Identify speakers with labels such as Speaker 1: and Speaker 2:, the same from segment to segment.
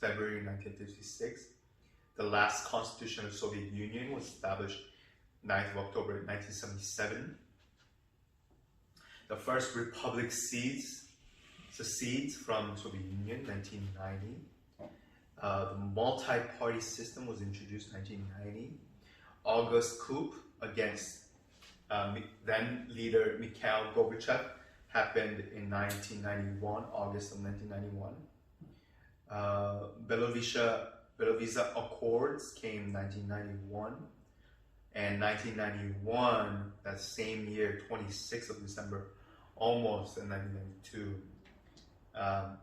Speaker 1: February 1956. The last constitution of the Soviet Union was established 9th of October 1977. The first republic secedes from Soviet Union 1990. The multi-party system was introduced 1990. August coup against then leader Mikhail Gorbachev happened in 1991, August of 1991. Belovezha Accords came 1991. And 1991, that same year, 26th of December, almost in 1992, the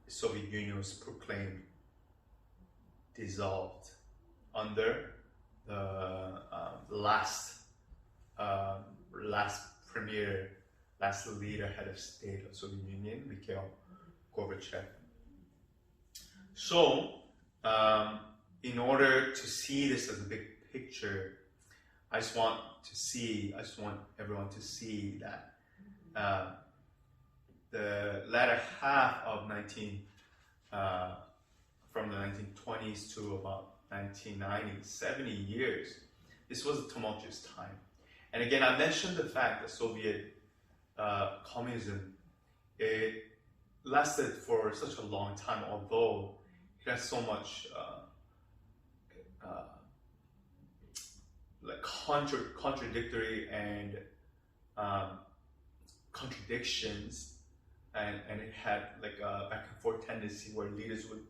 Speaker 1: Soviet Union was proclaimed dissolved under the last leader, head of state of Soviet Union, Mikhail Gorbachev. So, in order to see this as a big picture, I just want everyone to see that the latter half of from the 1920s to about 1990, 70 years, this was a tumultuous time. And again, I mentioned the fact that Soviet communism, it lasted for such a long time, although it has so much like contradictory and contradictions, and it had like a back and forth tendency where leaders would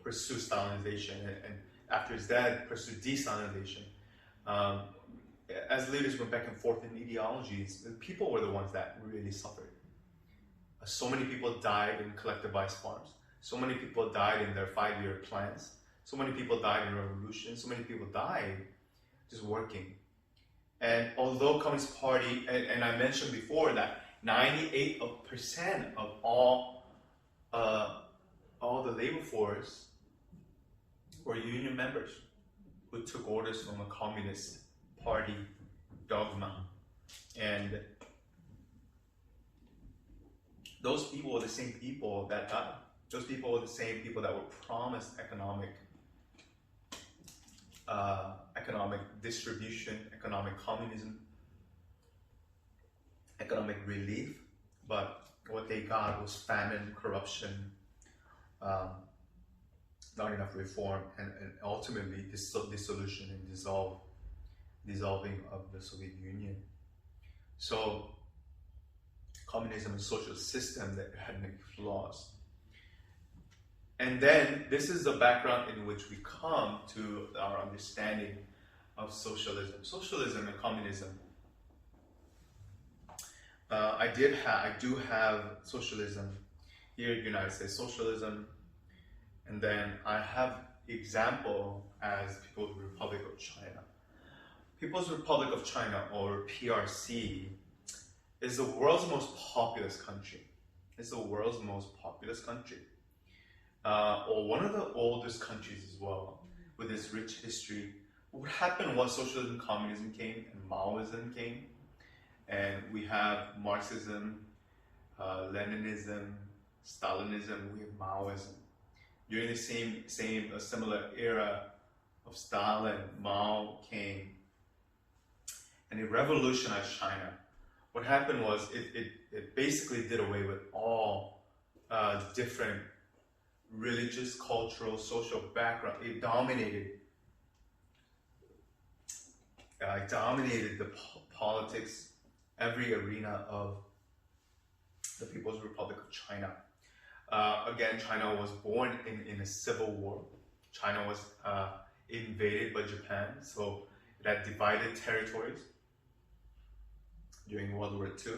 Speaker 1: pursue Stalinization and after his death pursue de-Stalinization. As leaders went back and forth in ideologies, the people were the ones that really suffered. So many people died in collectivized farms. So many people died in their 5-year plans. So many people died in revolutions. So many people died just working. And although Communist Party, and I mentioned before that 98% of all the labor force were union members who took orders from a Communist Party dogma. And those people were the same people that died. Those people were the same people that were promised economic distribution, economic communism, economic relief, but what they got was famine, corruption, not enough reform, and ultimately dissolution and dissolving of the Soviet Union. So communism is a social system that had many flaws. And then this is the background in which we come to our understanding of socialism. Socialism and communism. I do have socialism here in the United States, socialism, and then I have example as People's Republic of China. People's Republic of China, or PRC, is the world's most populous country. It's the world's most populous country. Or one of the oldest countries as well, with its rich history. What happened was socialism, communism came, and Maoism came, and we have Marxism, Leninism, Stalinism, we have Maoism. During the similar era of Stalin, Mao came, and it revolutionized China. What happened was it basically did away with all different religious, cultural, social background. It dominated the politics, every arena of the People's Republic of China. Again, China was born in a civil war. China was invaded by Japan, so it had divided territories during World War II.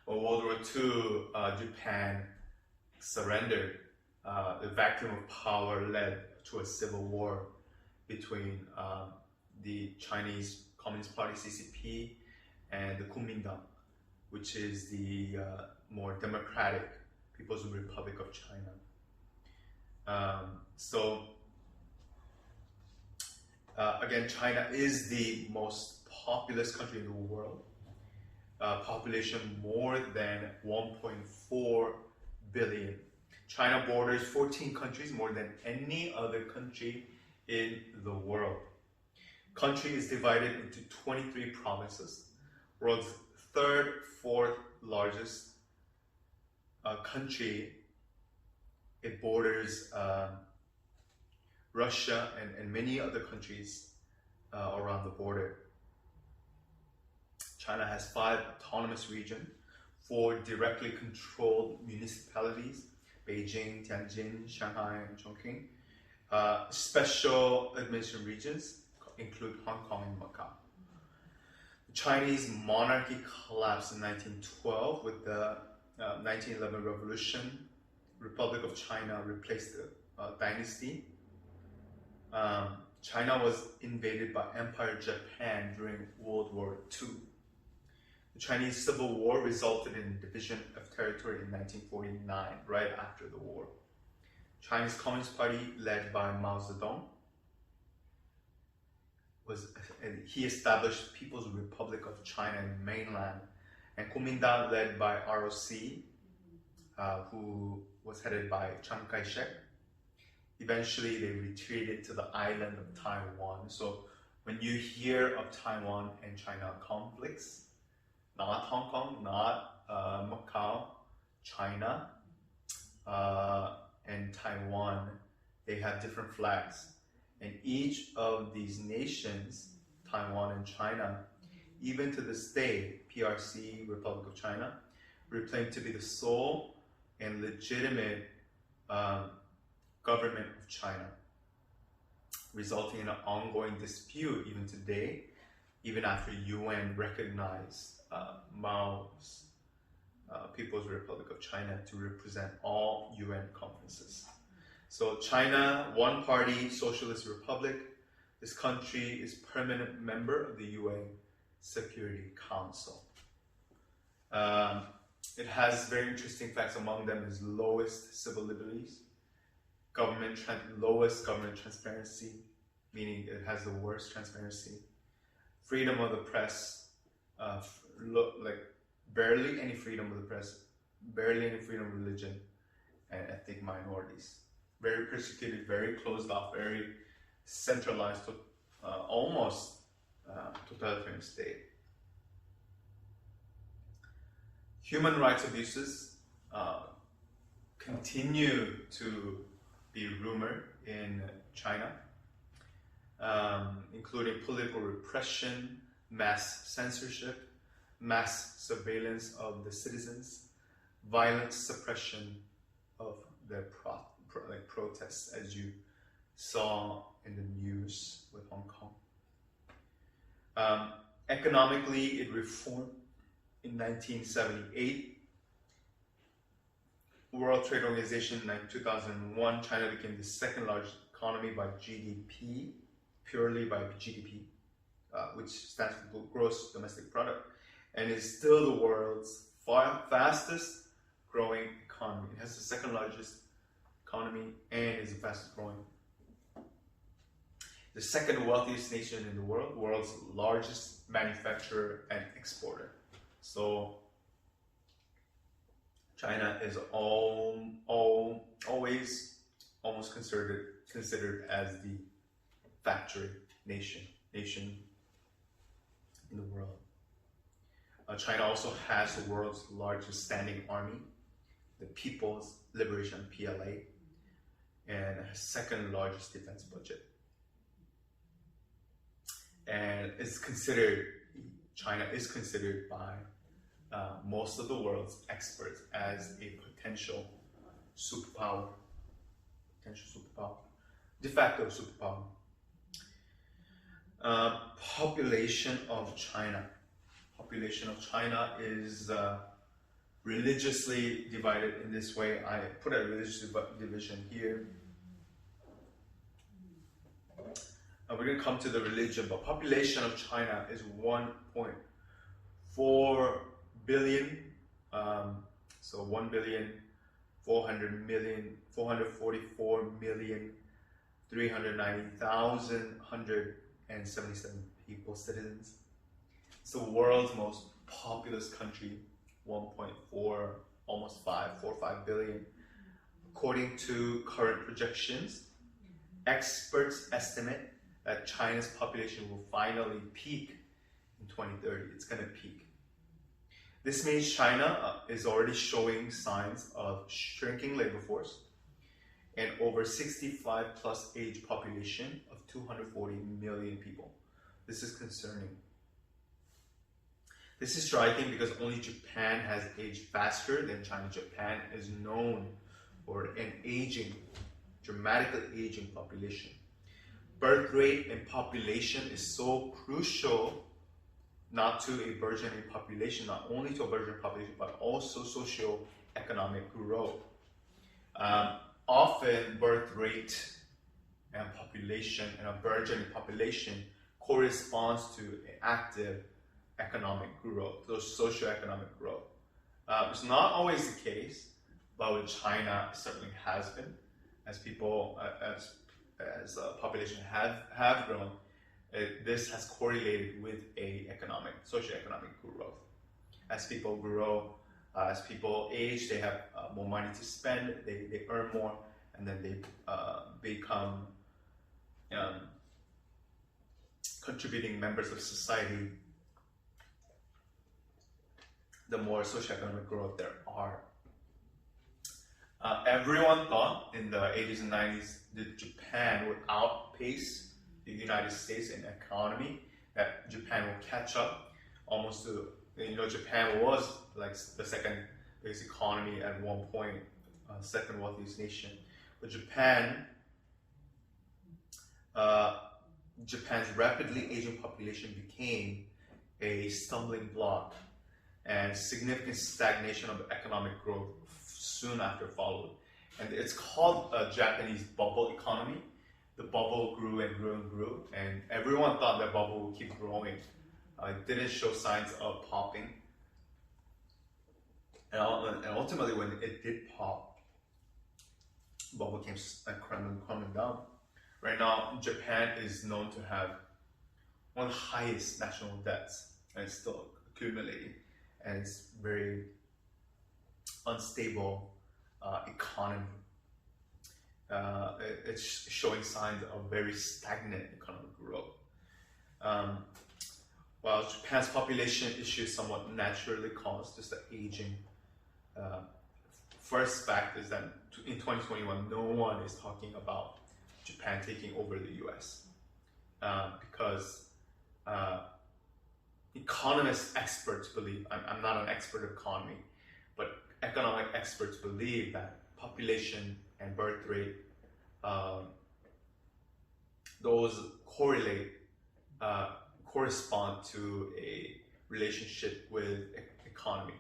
Speaker 1: Well, World War II, Japan surrendered. The vacuum of power led to a civil war between the Chinese Communist Party, CCP, and the Kuomintang, which is the more democratic People's Republic of China. Again, China is the most populous country in the world. Population more than 1.4 billion. China borders 14 countries, more than any other country in the world. Country is divided into 23 provinces. World's third, fourth largest country. It borders Russia and many other countries around the border. China has 5 autonomous regions, 4 directly controlled municipalities, Beijing, Tianjin, Shanghai, and Chongqing. Special administrative regions include Hong Kong and Macau. The Chinese monarchy collapsed in 1912 with the 1911 revolution. Republic of China replaced the dynasty. China was invaded by Empire Japan during World War II. The Chinese Civil War resulted in division of territory in 1949, right after the war. Chinese Communist Party, led by Mao Zedong, he established People's Republic of China in mainland, and Kuomintang, led by ROC, who was headed by Chiang Kai-shek. Eventually, they retreated to the island of Taiwan. So when you hear of Taiwan and China conflicts, not Hong Kong, not Macau, China and Taiwan, they have different flags. And each of these nations, Taiwan and China, even to this day, PRC, Republic of China, proclaim to be the sole and legitimate government of China, resulting in an ongoing dispute even today, even after UN recognized Mao's People's Republic of China to represent all UN conferences. So China, one-party socialist republic. This country is permanent member of the UN Security Council. It has very interesting facts. Among them is lowest civil liberties, lowest government transparency, meaning it has the worst transparency. Freedom of the press, barely any freedom of the press, barely any freedom of religion, and ethnic minorities. Very persecuted, very closed off, very centralized, almost totalitarian state. Human rights abuses continue to be rumored in China, including political repression, mass censorship, mass surveillance of the citizens, violent suppression of their protests, as you saw in the news with Hong Kong. Economically, it reformed in 1978. World Trade Organization in 2001, China became the second largest economy by GDP, purely by GDP, which stands for Gross Domestic Product, and is still the world's fastest growing economy. It has the second largest economy and is the fastest growing. The second wealthiest nation in the world, world's largest manufacturer and exporter. So China is always almost considered as the factory nation in the world. China also has the world's largest standing army, the People's Liberation PLA, and second largest defense budget. And China is considered by most of the world's experts as a potential superpower, de facto superpower. Population of China. Population of China is religiously divided in this way. I put a religious division here. We're going to come to the religion, but population of China is 1.4 billion. So 1,444,390,177 people, citizens. It's the world's most populous country, 1.4, almost 5 billion. according to current projections, experts estimate that China's population will finally peak in 2030. It's going to peak. This means China is already showing signs of shrinking labor force and over 65 plus age population of 240 million people. This is concerning. This is striking because only Japan has aged faster than China. Japan is known for an aging, dramatically aging population. Birth rate and population is so crucial, not to a burgeoning population, not only to a burgeoning population, but also socio-economic growth. Often birth rate and population and a burgeoning population corresponds to an active economic growth, so socio-economic growth. It's not always the case, but with China, it certainly has been. As people, as population have grown, this has correlated with a socio-economic growth. As people grow, as people age, they have more money to spend, they earn more, and then they become contributing members of society. The more socio-economic growth there are. Everyone thought in the 80s and 90s that Japan would outpace the United States in economy, that Japan will catch up almost to, Japan was like the second biggest economy at one point, second wealthiest nation. But Japan's rapidly aging population became a stumbling block, and significant stagnation of economic growth soon after followed. And it's called a Japanese bubble economy. The bubble grew and grew and grew, and everyone thought that bubble would keep growing. It didn't show signs of popping. And ultimately, when it did pop, the bubble came crumbling down. Right now, Japan is known to have one of the highest national debts, and it's still accumulating, and it's very unstable economy. It's showing signs of very stagnant economic growth. While Japan's population issue is somewhat naturally caused, just the aging. First fact is that in 2021, no one is talking about Japan taking over the US because economists, experts believe, I'm not an expert of economy, but economic experts believe that population and birth rate, those correspond to a relationship with economy.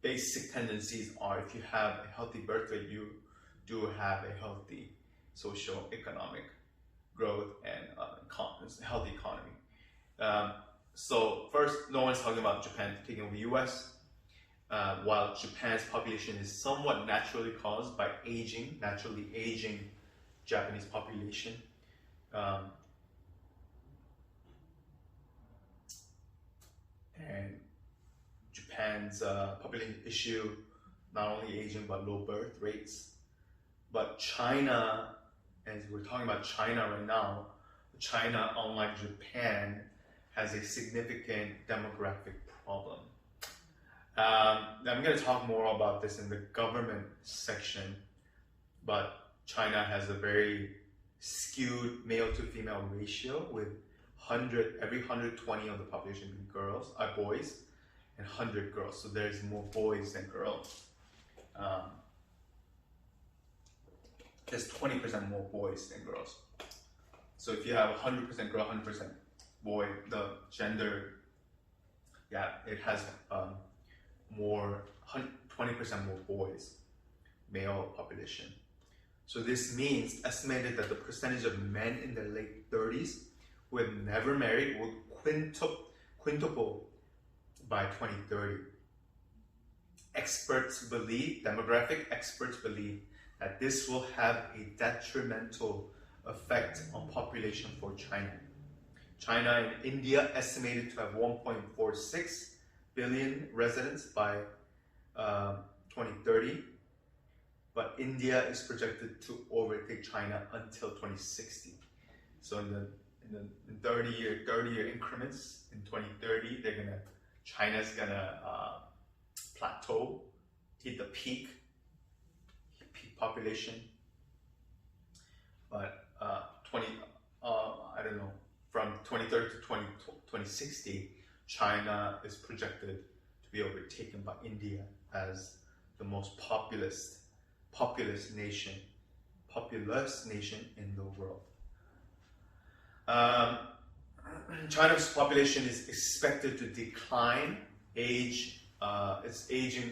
Speaker 1: Basic tendencies are, if you have a healthy birth rate, you do have a healthy socio-economic growth and healthy economy. So first, no one's talking about Japan taking over the US. While Japan's population is somewhat naturally caused by naturally aging Japanese population. And Japan's population issue, not only aging but low birth rates. But China, as we're talking about China right now, China, unlike Japan, has a significant demographic problem. I'm going to talk more about this in the government section, but China has a very skewed male to female ratio, with every 120 of the population being boys, and 100 girls. So there's more boys than girls. There's 20% more boys than girls. So if you have 100% girl, 100% boy, the gender gap, it has 20% more boys, male population. So this means estimated that the percentage of men in their late 30s who have never married will quintuple by 2030. Demographic experts believe that this will have a detrimental effect on population for China. China and India estimated to have 1.46 billion residents by 2030, but India is projected to overtake China until 2060. So in 30-year increments, in 2030, China's gonna plateau, hit the peak population. But I don't know, from 2030 to 2060, China is projected to be overtaken by India as the most populous nation in the world. China's population is expected to decline. It's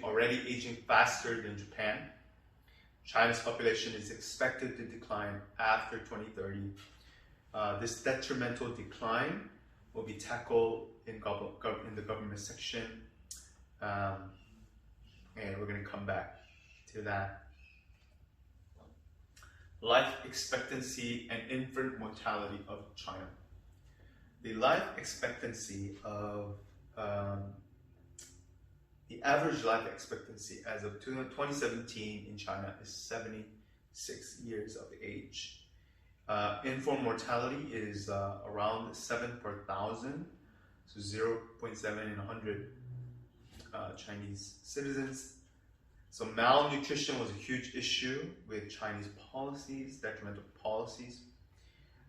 Speaker 1: already aging faster than Japan. China's population is expected to decline after 2030. This detrimental decline will be tackled in the government section, and we're going to come back to that. Life expectancy and infant mortality of China. The life expectancy of the average life expectancy as of 2017 in China is 76 years of age. Infant mortality is around 7 per 1,000, so 0.7 in 100 Chinese citizens. So malnutrition was a huge issue with Chinese policies, detrimental policies.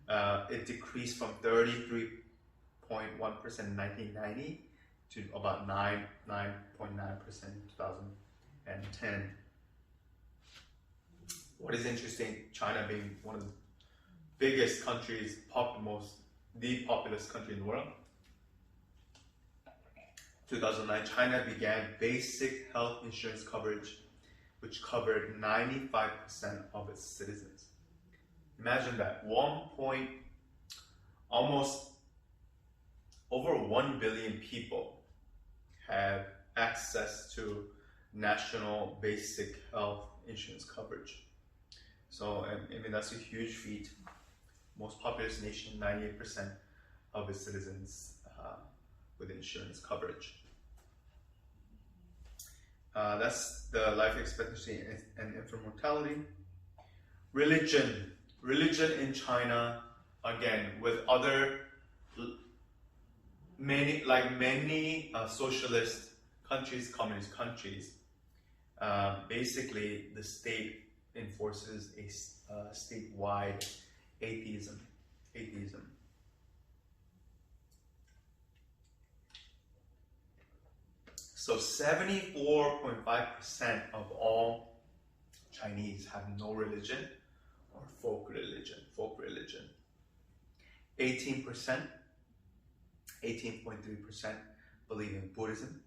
Speaker 1: It decreased from 33.1% in 1990 to about 9.9% in 2010. What is interesting, China being one of the biggest countries, the populous country in the world, 2009, China began basic health insurance coverage, which covered 95% of its citizens. Imagine that, almost over 1 billion people have access to national basic health insurance coverage. So, I mean, that's a huge feat. Most populous nation, 98% of its citizens with insurance coverage. That's the life expectancy and infant mortality. Religion in China, again, with many socialist countries, communist countries, basically the state enforces a statewide atheism. So 74.5% of all Chinese have no religion or folk religion. 18.3% believe in Buddhism,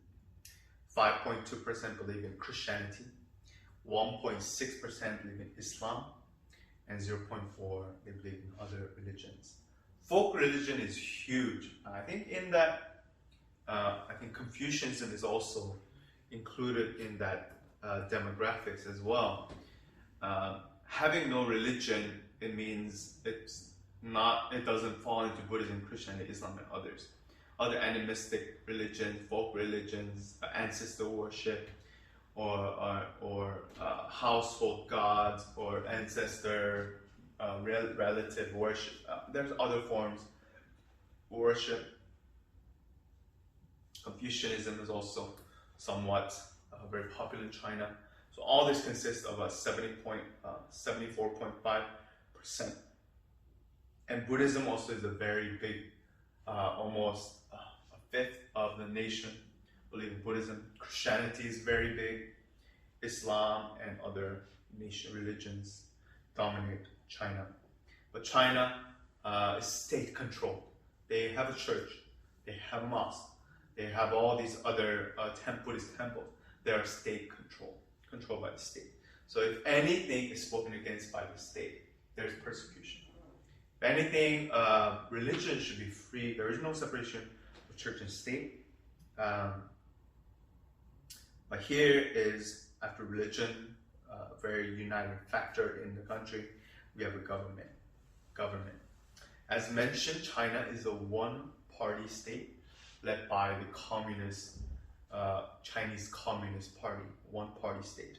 Speaker 1: 5.2% believe in Christianity, 1.6% believe in Islam, and 0.4% they believe in other religions. Folk religion is huge. I think in that, Confucianism is also included in that demographics as well. Having no religion, it means it doesn't fall into Buddhism, Christianity, Islam, and others. Other animistic religions, folk religions, ancestor worship, or household gods, or ancestor relative worship. There's other forms of worship. Confucianism is also somewhat very popular in China. So all this consists of a 74.5%. And Buddhism also is a very big, almost a fifth of the nation believe in Buddhism. Christianity is very big. Islam and other nation religions dominate China. But China is state controlled. They have a church, they have a mosque, they have all these other Buddhist temples. They are state controlled by the state. So if anything is spoken against by the state, there's persecution. If anything, religion should be free. There is no separation of church and state. But here is, after religion, a very uniting factor in the country, we have a government. As mentioned, China is a one-party state led by the communist Chinese Communist Party, one-party state.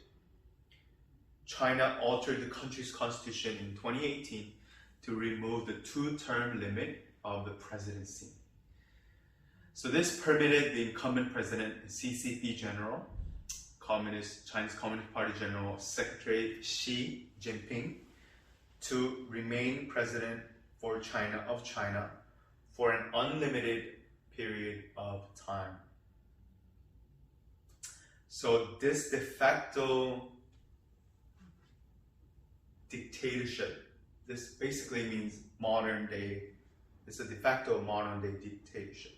Speaker 1: China altered the country's constitution in 2018 to remove the two-term limit of the presidency. So this permitted the incumbent president, CCP General, Chinese Communist Party General Secretary Xi Jinping, to remain president for China for an unlimited period of time. So this de facto dictatorship, this basically means modern day, it's a de facto modern day dictatorship.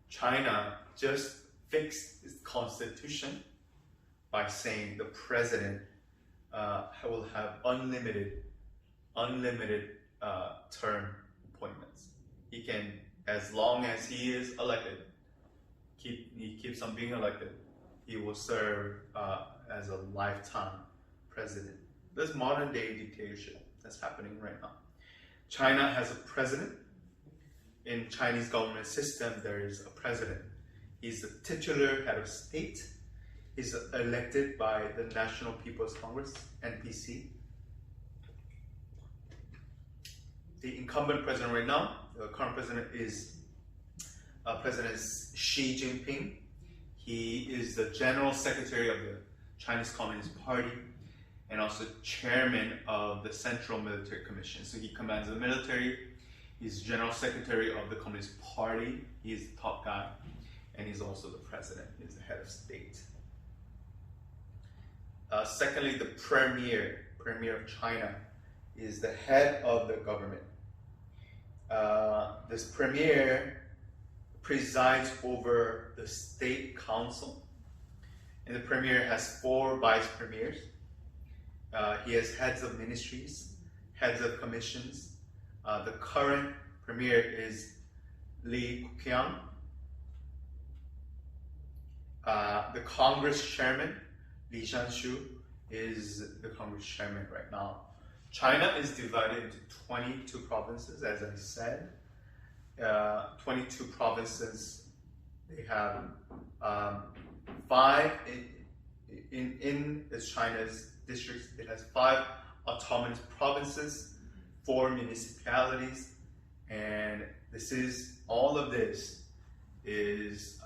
Speaker 1: China just fixed its constitution by saying the president will have unlimited term appointments. He can, as long as he is elected, he keeps on being elected, he will serve as a lifetime president. This modern day dictatorship that's happening right now. China has a president. In Chinese government system, there is a president. He's the titular head of state. He's elected by the National People's Congress, NPC. The incumbent president right now, the current president is President Xi Jinping. He is the General Secretary of the Chinese Communist Party and also chairman of the Central Military Commission. So he commands the military. He's General Secretary of the Communist Party. He's the top guy. And he's also the president. He's the head of state. Secondly, the Premier of China, is the head of the government. This Premier presides over the State Council. And the Premier has 4 vice premiers. He has heads of ministries, heads of commissions. The current premier is Li Keqiang. The Congress chairman, Li Shanxu, is the Congress chairman right now. China is divided into 22 provinces, as I said. 22 provinces. They have 5 in China's districts. It has 5 autonomous provinces, 4 municipalities, and all of this is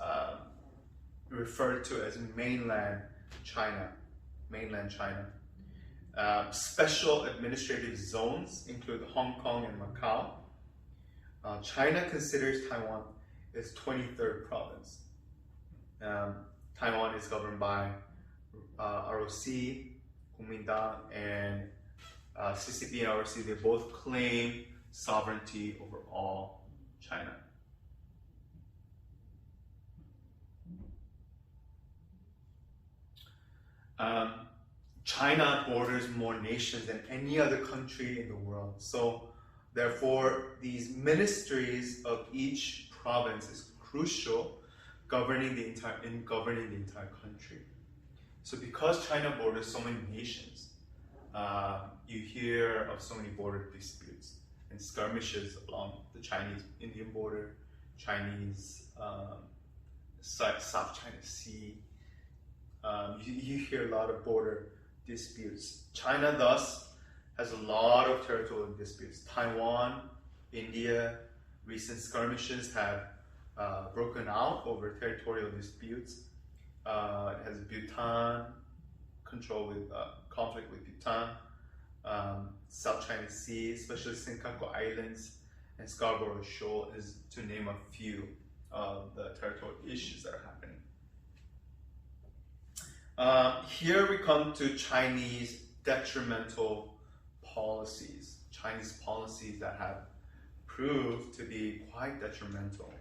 Speaker 1: referred to as mainland China. Special administrative zones include Hong Kong and Macau. China considers Taiwan its 23rd province. Taiwan is governed by ROC, Kuomintang, and CCP and ROC. They both claim sovereignty over all China. China borders more nations than any other country in the world. So therefore, these ministries of each province is crucial governing the entire country. So because China borders so many nations, you hear of so many border disputes and skirmishes along the Chinese-Indian border, South China Sea. You hear a lot of border disputes. China thus has a lot of territorial disputes. Taiwan, India, recent skirmishes have broken out over territorial disputes. It has Bhutan, conflict with Bhutan, South China Sea, especially Senkaku Islands and Scarborough Shoal, is to name a few of the territorial issues that are happening. Here we come to Chinese detrimental policies, Chinese policies that have proved to be quite detrimental.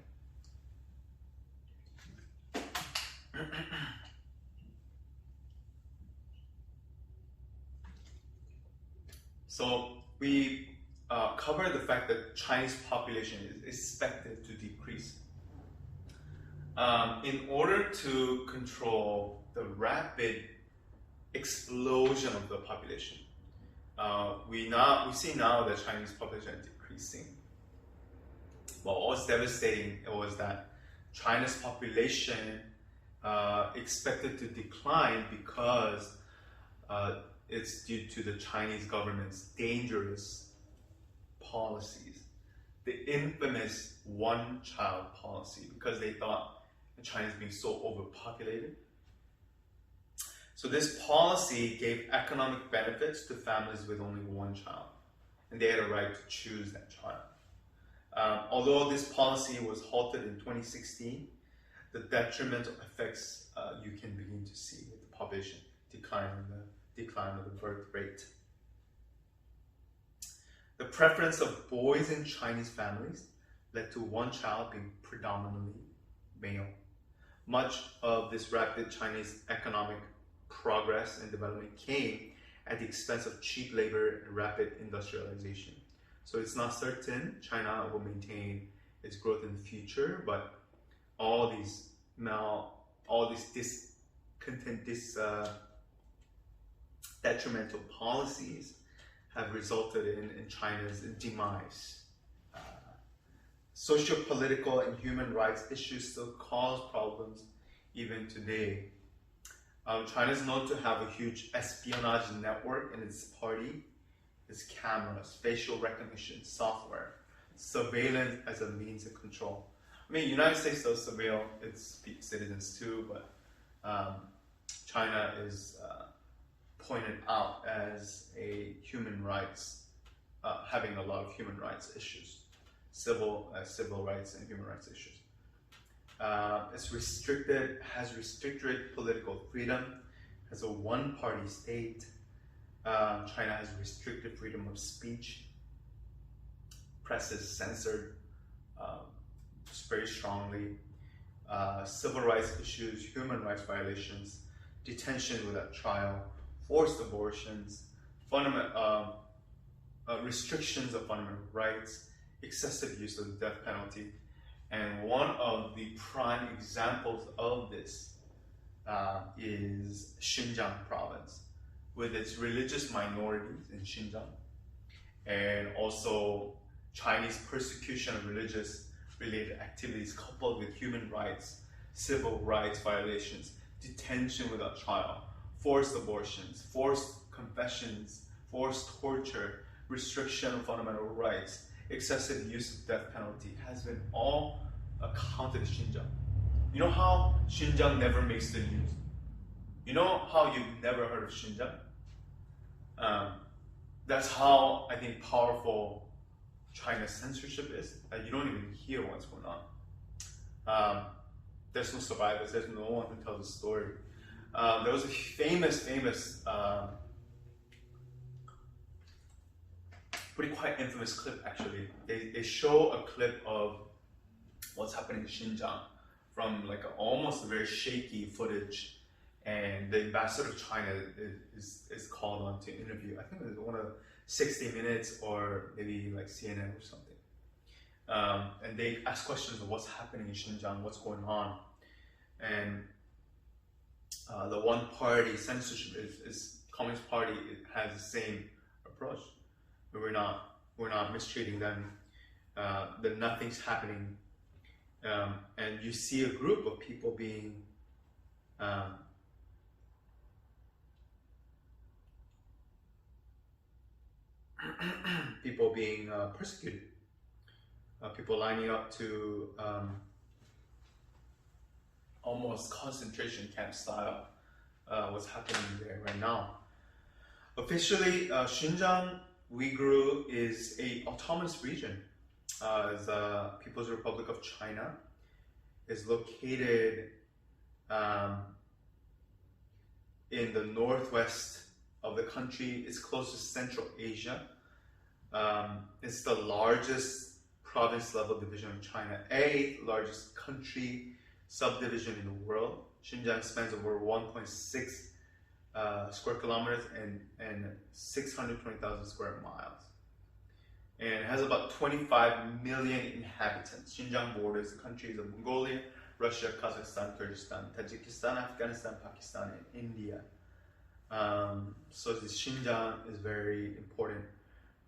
Speaker 1: So we covered the fact that Chinese population is expected to decrease. In order to control the rapid explosion of the population, we see now that Chinese population is decreasing. Well, what was devastating was that China's population expected to decline because it's due to the Chinese government's dangerous policies. The infamous one-child policy, because they thought China is being so overpopulated. So this policy gave economic benefits to families with only one child, and they had a right to choose that child. Although this policy was halted in 2016, the detrimental effects you can begin to see with the population decline of the birth rate. The preference of boys in Chinese families led to one child being predominantly male. Much of this rapid Chinese economic progress and development came at the expense of cheap labor and rapid industrialization. So it's not certain China will maintain its growth in the future, but all these detrimental policies have resulted in China's demise. Socio-political and human rights issues still cause problems even today. China is known to have a huge espionage network in its party. Its cameras, facial recognition software, surveillance as a means of control. I mean, the United States does surveil its citizens too, but China is pointed out as a human rights, having a lot of human rights issues, civil rights and human rights issues. Has restricted political freedom, has a one-party state. China has restricted freedom of speech. Press is censored very strongly. Civil rights issues, human rights violations, detention without trial, forced abortions, restrictions of fundamental rights, excessive use of the death penalty. And one of the prime examples of this is Xinjiang province, with its religious minorities in Xinjiang, and also Chinese persecution of religious-related activities coupled with human rights, civil rights violations, detention without trial, forced abortions, forced confessions, forced torture, restriction of fundamental rights, excessive use of death penalty has been all accounted in Xinjiang. You know how Xinjiang never makes the news? You know how you've never heard of Xinjiang? That's how, I think, powerful China's censorship is. You don't even hear what's going on. There's no survivors, there's no one who tells the story. There was a famous, quite infamous clip actually. They show a clip of what's happening in Xinjiang from like almost a very shaky footage, and the ambassador of China is called on to interview. I think it was one of 60 Minutes or maybe like CNN or something. And they ask questions of what's happening in Xinjiang, what's going on. And the one party censorship is Communist Party. It has the same approach. We're not mistreating them. That nothing's happening. And you see a group of people being persecuted. People lining up to almost concentration camp style. What's happening there right now? Officially, Xinjiang Uyghur is an autonomous region. The People's Republic of China is located in the northwest of the country. It's close to Central Asia. It's the largest province level division of China, eighth largest country subdivision in the world. Xinjiang spans over 1.6 square kilometers and 620,000 square miles. And it has about 25 million inhabitants. Xinjiang borders the countries of Mongolia, Russia, Kazakhstan, Kyrgyzstan, Tajikistan, Afghanistan, Pakistan, and India. So this Xinjiang is a very important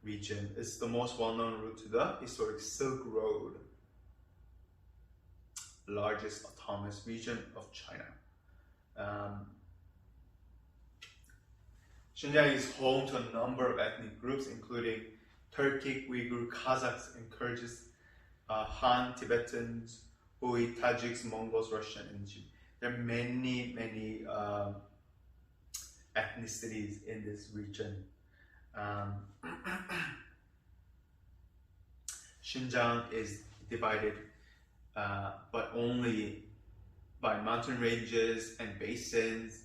Speaker 1: region. It's the most well-known route to the historic Silk Road, largest autonomous region of China. Xinjiang is home to a number of ethnic groups, including Turkic, Uyghur, Kazakhs, and Kyrgyz, Han, Tibetans, Hui, Tajiks, Mongols, Russian, and Jin. There are many ethnicities in this region. Xinjiang is divided, but only by mountain ranges and basins.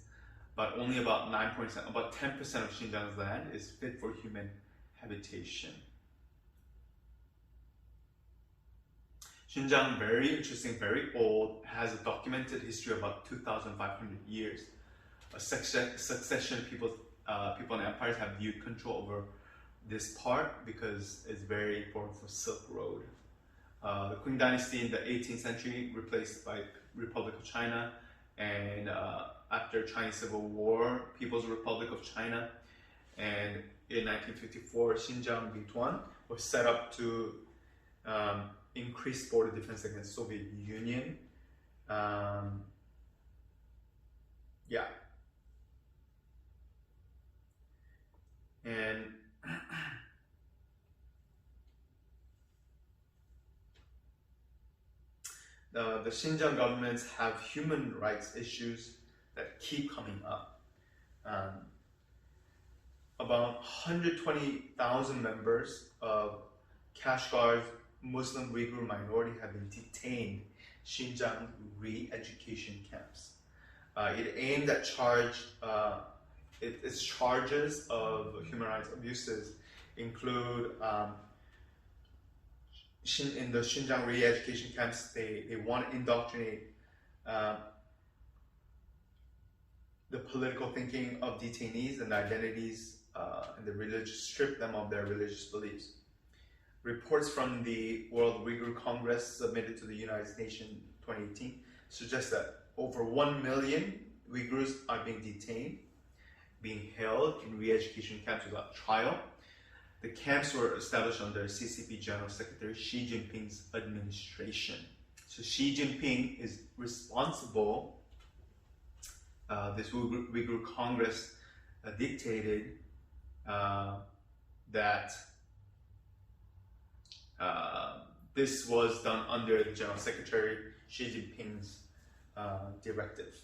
Speaker 1: But only about 9%, about 10% of Xinjiang's land is fit for human habitation. Xinjiang, very interesting, very old, has a documented history of about 2,500 years. A succession of people and empires have viewed control over this part because it's very important for Silk Road. The Qing dynasty in the 18th century replaced by Republic of China, and after Chinese Civil War, People's Republic of China, and in 1954, Xinjiang Bituan was set up to increase border defense against Soviet Union. And the Xinjiang governments have human rights issues that keep coming up. About 120,000 members of Kashgar's Muslim Uyghur minority have been detained in Xinjiang re-education camps. It aimed at its charges of human rights abuses include in the Xinjiang re-education camps, they want to indoctrinate the political thinking of detainees and identities and the religious, strip them of their religious beliefs. Reports from the World Uyghur Congress submitted to the United Nations in 2018 suggest that over 1 million Uyghurs are being detained, being held in re-education camps without trial. The camps were established under CCP General Secretary Xi Jinping's administration. So Xi Jinping is responsible. This Uyghur Congress dictated that this was done under the General Secretary Xi Jinping's directive.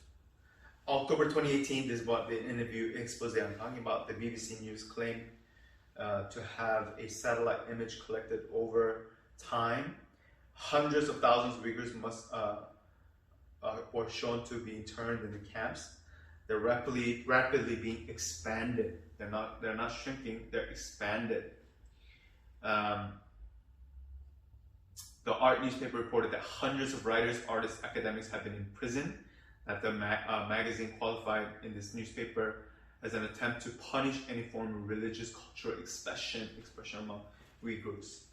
Speaker 1: October 2018, this is what the interview expose I'm talking about. The BBC News claimed to have a satellite image collected over time. Hundreds of thousands of Uyghurs were shown to be interned in the camps. They're rapidly being expanded. They're not shrinking. They're expanded. The Art newspaper reported that hundreds of writers, artists, academics have been imprisoned. That the magazine qualified in this newspaper as an attempt to punish any form of religious, cultural expression among Uyghurs.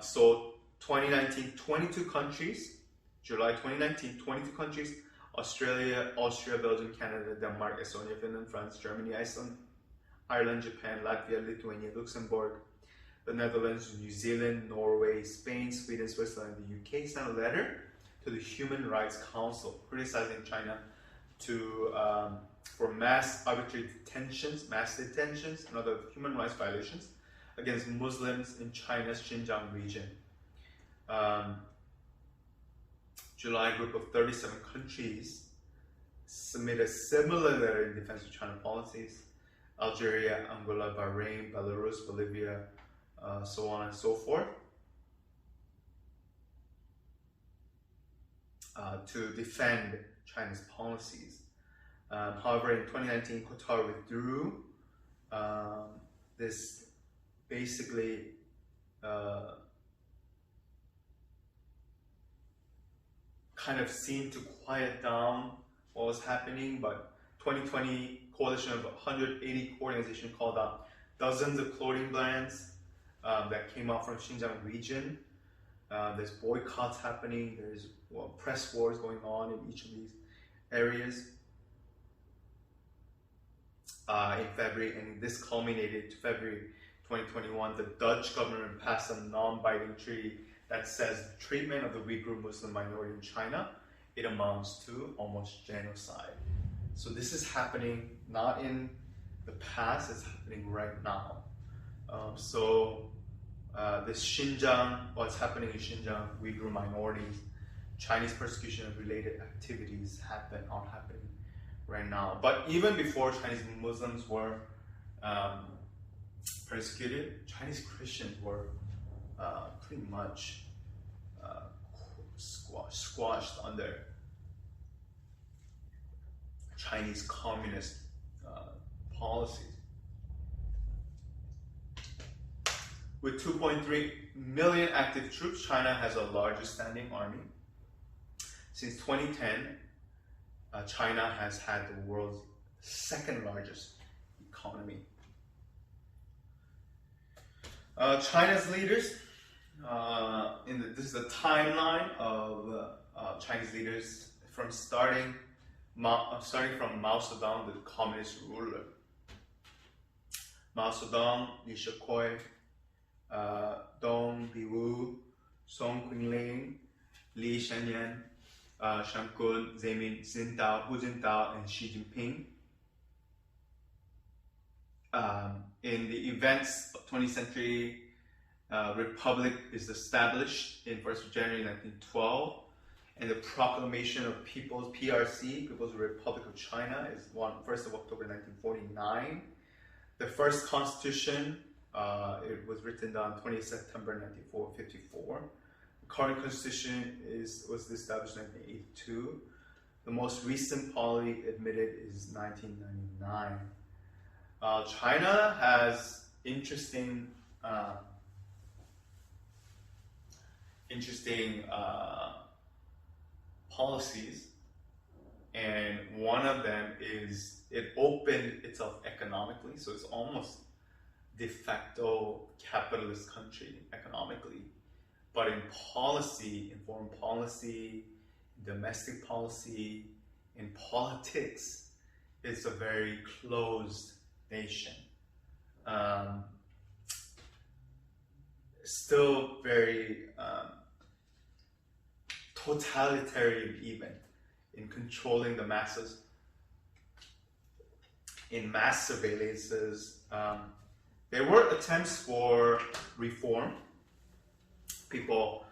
Speaker 1: So 2019, 22 countries, July 2019, 22 countries, Australia, Austria, Belgium, Canada, Denmark, Estonia, Finland, France, Germany, Ireland, Japan, Latvia, Lithuania, Luxembourg, the Netherlands, New Zealand, Norway, Spain, Sweden, Switzerland, and the UK sent a letter to the Human Rights Council criticizing China for mass detentions, and other human rights violations against Muslims in China's Xinjiang region. July group of 37 countries submitted a similar letter in defense of China policies. Algeria, Angola, Bahrain, Belarus, Bolivia, so on and so forth, to defend China's policies. However, in 2019, Qatar withdrew. This basically kind of seemed to quiet down what was happening, but 2020 coalition of 180 organizations called out dozens of clothing brands that came out from Xinjiang region. There's boycotts happening, there's press wars going on in each of these areas. In February, and this culminated to February 2021, the Dutch government passed a non-binding treaty that says the treatment of the Uyghur Muslim minority in China it amounts to almost genocide. So this is happening not in the past, it's happening right now. This Xinjiang, what's happening in Xinjiang, Uyghur minorities, Chinese persecution and related activities are happening right now. But even before Chinese Muslims were persecuted, Chinese Christians were pretty much squashed under Chinese communist policies. With 2.3 million active troops, China has the largest standing army. Since 2010, China has had the world's second largest economy. China's leaders, this is the timeline of Chinese leaders from starting from Mao Zedong, the communist ruler. Mao Zedong, Li Shihui, Dong Biwu, Song Qinling, Li Shenyan, Shan Kun, Zemin, Jintao, Hu Jintao, and Xi Jinping. In the events of 20th century, Republic is established in 1st of January 1912, and the proclamation of People's PRC, People's Republic of China, is 1st of October 1949. The first constitution, it was written down 20th September 1954. The current constitution was established in 1982. The most recent polity admitted is 1999. China has interesting policies, and one of them is it opened itself economically, so it's almost de facto capitalist country economically, but in policy, in foreign policy, domestic policy, in politics, it's a very closed nation. Still very totalitarian, even in controlling the masses, in mass surveillances. There were attempts for reform. People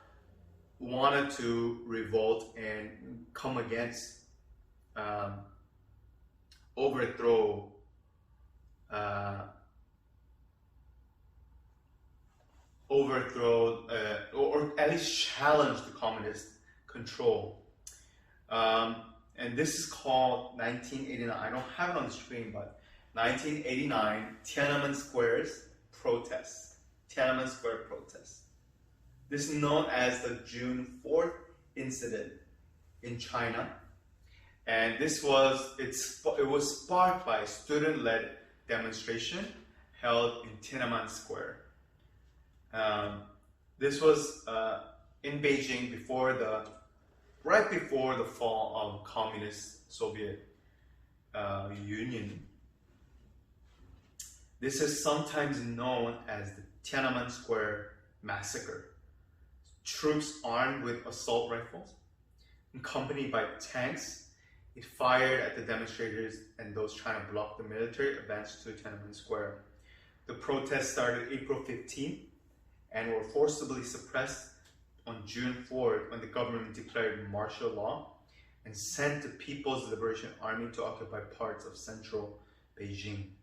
Speaker 1: wanted to revolt and come against, overthrow or at least challenge the communist control. And this is called 1989. I don't have it on the screen, but 1989 Tiananmen Square protests. This is known as the June 4th incident in China. And it was sparked by a student-led demonstration held in Tiananmen Square. This was in Beijing right before the fall of Communist Soviet Union. This is sometimes known as the Tiananmen Square Massacre. Troops armed with assault rifles, accompanied by tanks, it fired at the demonstrators and those trying to block the military advance to Tiananmen Square. The protests started April 15th and were forcibly suppressed on June 4th when the government declared martial law and sent the People's Liberation Army to occupy parts of central Beijing.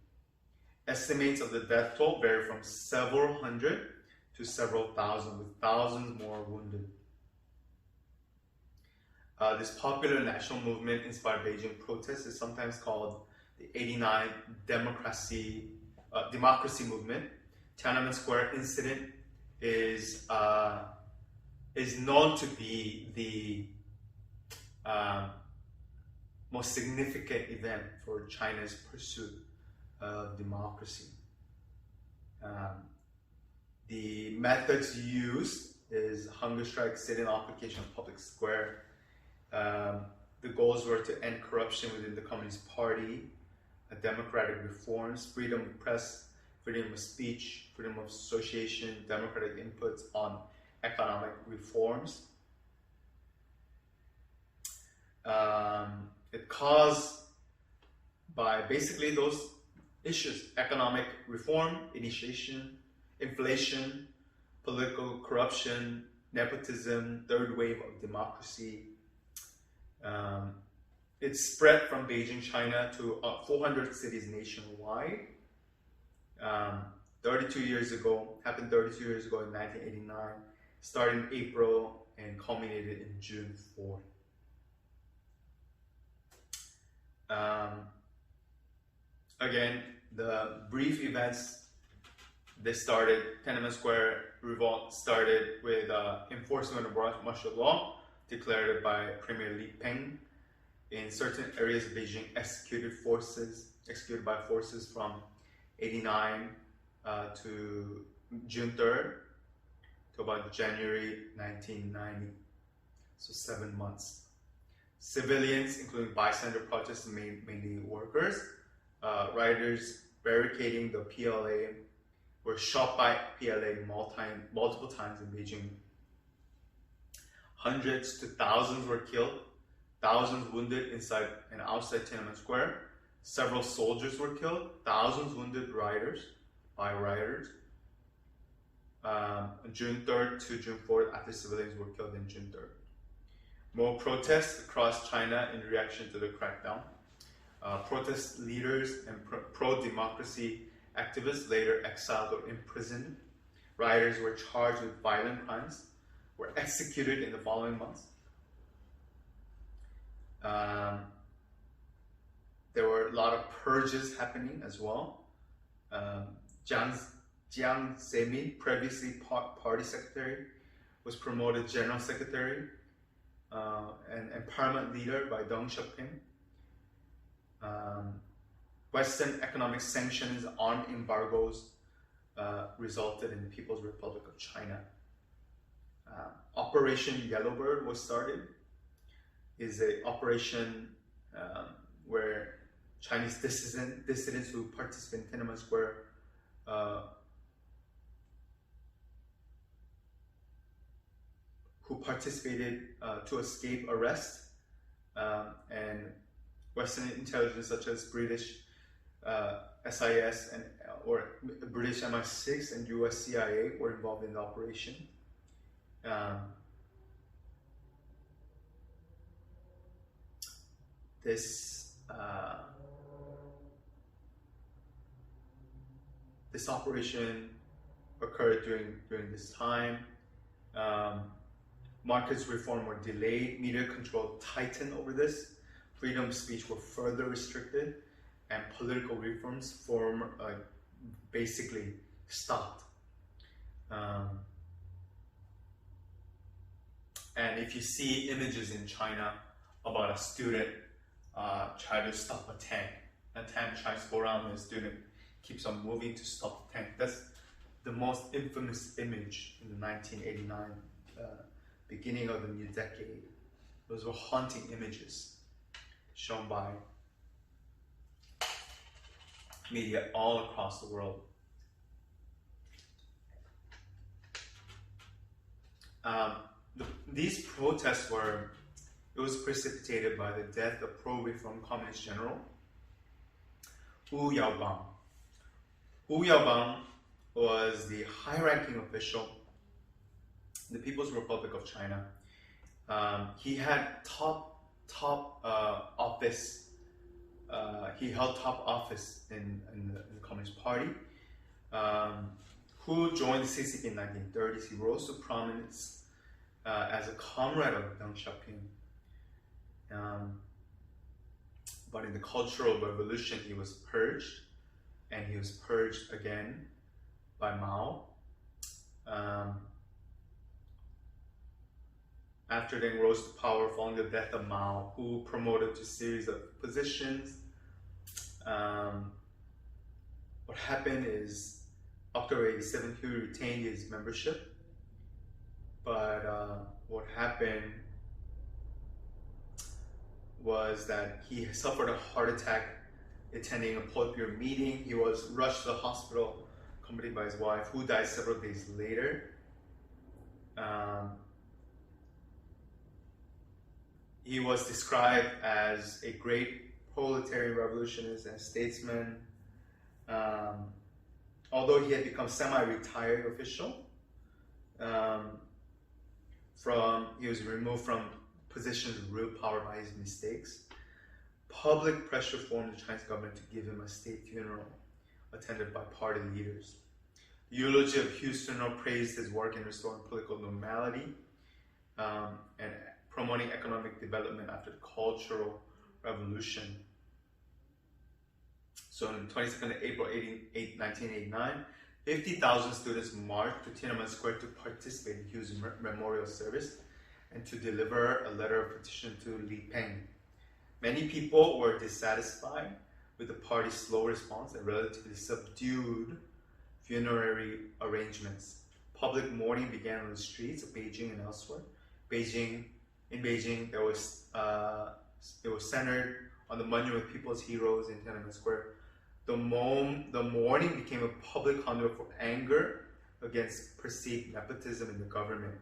Speaker 1: Estimates of the death toll vary from several hundred to several thousand, with thousands more wounded. This popular national movement inspired Beijing protests is sometimes called the 89 Democracy Movement. Tiananmen Square incident is known to be the most significant event for China's pursuit of democracy. The methods used is hunger strike, sit-in occupation of public square. The goals were to end corruption within the Communist Party, democratic reforms, freedom of press, freedom of speech, freedom of association, democratic inputs on economic reforms. It caused by basically those issues: economic reform, initiation, inflation, political corruption, nepotism, third wave of democracy. It spread from Beijing, China to 400 cities nationwide. 32 years ago, happened 32 years ago in 1989, started in April and culminated in June 4th. Again, the brief events, they started, Tiananmen Square revolt started with enforcement of martial law declared by Premier Li Peng. In certain areas of Beijing, executed by forces from 89 to June 3rd to about January 1990, so 7 months. Civilians, including bystander protesters, mainly workers, rioters barricading the PLA, were shot by PLA multiple times in Beijing. Hundreds to thousands were killed, thousands wounded inside and outside Tiananmen Square. Several soldiers were killed, thousands wounded by rioters. June 3rd to June 4th, after civilians were killed in June 3rd. More protests across China in reaction to the crackdown. Protest leaders and pro-democracy activists later exiled or imprisoned. Rioters were charged with violent crimes, were executed in the following months. There were a lot of purges happening as well. Jiang Zemin, previously party secretary, was promoted general secretary and permanent leader by Deng Xiaoping. Western economic sanctions, armed embargoes resulted in the People's Republic of China. Operation Yellowbird was started. Is an operation where Chinese dissidents who participate in Tiananmen Square who participated to escape arrest, and Western intelligence such as British SIS or British MI6 and US CIA were involved in the operation. This operation occurred during this time. Markets reform were delayed, media control tightened over this, freedom of speech were further restricted, and political reforms basically stopped. And if you see images in China about a student try to stop a tank tries to go around and the student keeps on moving to stop the tank. That's the most infamous image in the 1989 beginning of the new decade. Those were haunting images shown by media all across the world. These protests was precipitated by the death of pro-reform communist general Hu Yaobang. Hu Yaobang was the high-ranking official in the People's Republic of China. He had top office. He held top office in the Communist Party. Hu joined the CCP in 1930s. He rose to prominence as a comrade of Deng Xiaoping. But in the Cultural Revolution, he was purged, and he was purged again by Mao. After Deng rose to power following the death of Mao, Hu promoted to a series of positions. What happened is, October 87, he retained his membership, but what happened was that he suffered a heart attack attending a Politburo meeting. He was rushed to the hospital, accompanied by his wife, who died several days later. He was described as a great proletarian revolutionist and statesman. Although he had become semi-retired official, he was removed from positions of real power by his mistakes. Public pressure formed the Chinese government to give him a state funeral attended by party leaders. The eulogy of Sunho praised his work in restoring political normality and promoting economic development after the Cultural Revolution. So on the 22nd of April 1989, 50,000 students marched to Tiananmen Square to participate in Hu's memorial service and to deliver a letter of petition to Li Peng. Many people were dissatisfied with the party's slow response and relatively subdued funerary arrangements. Public mourning began on the streets of Beijing and elsewhere. In Beijing, it was centered on the monument of people's heroes in Tiananmen Square. The mourning became a public conduit for anger against perceived nepotism in the government.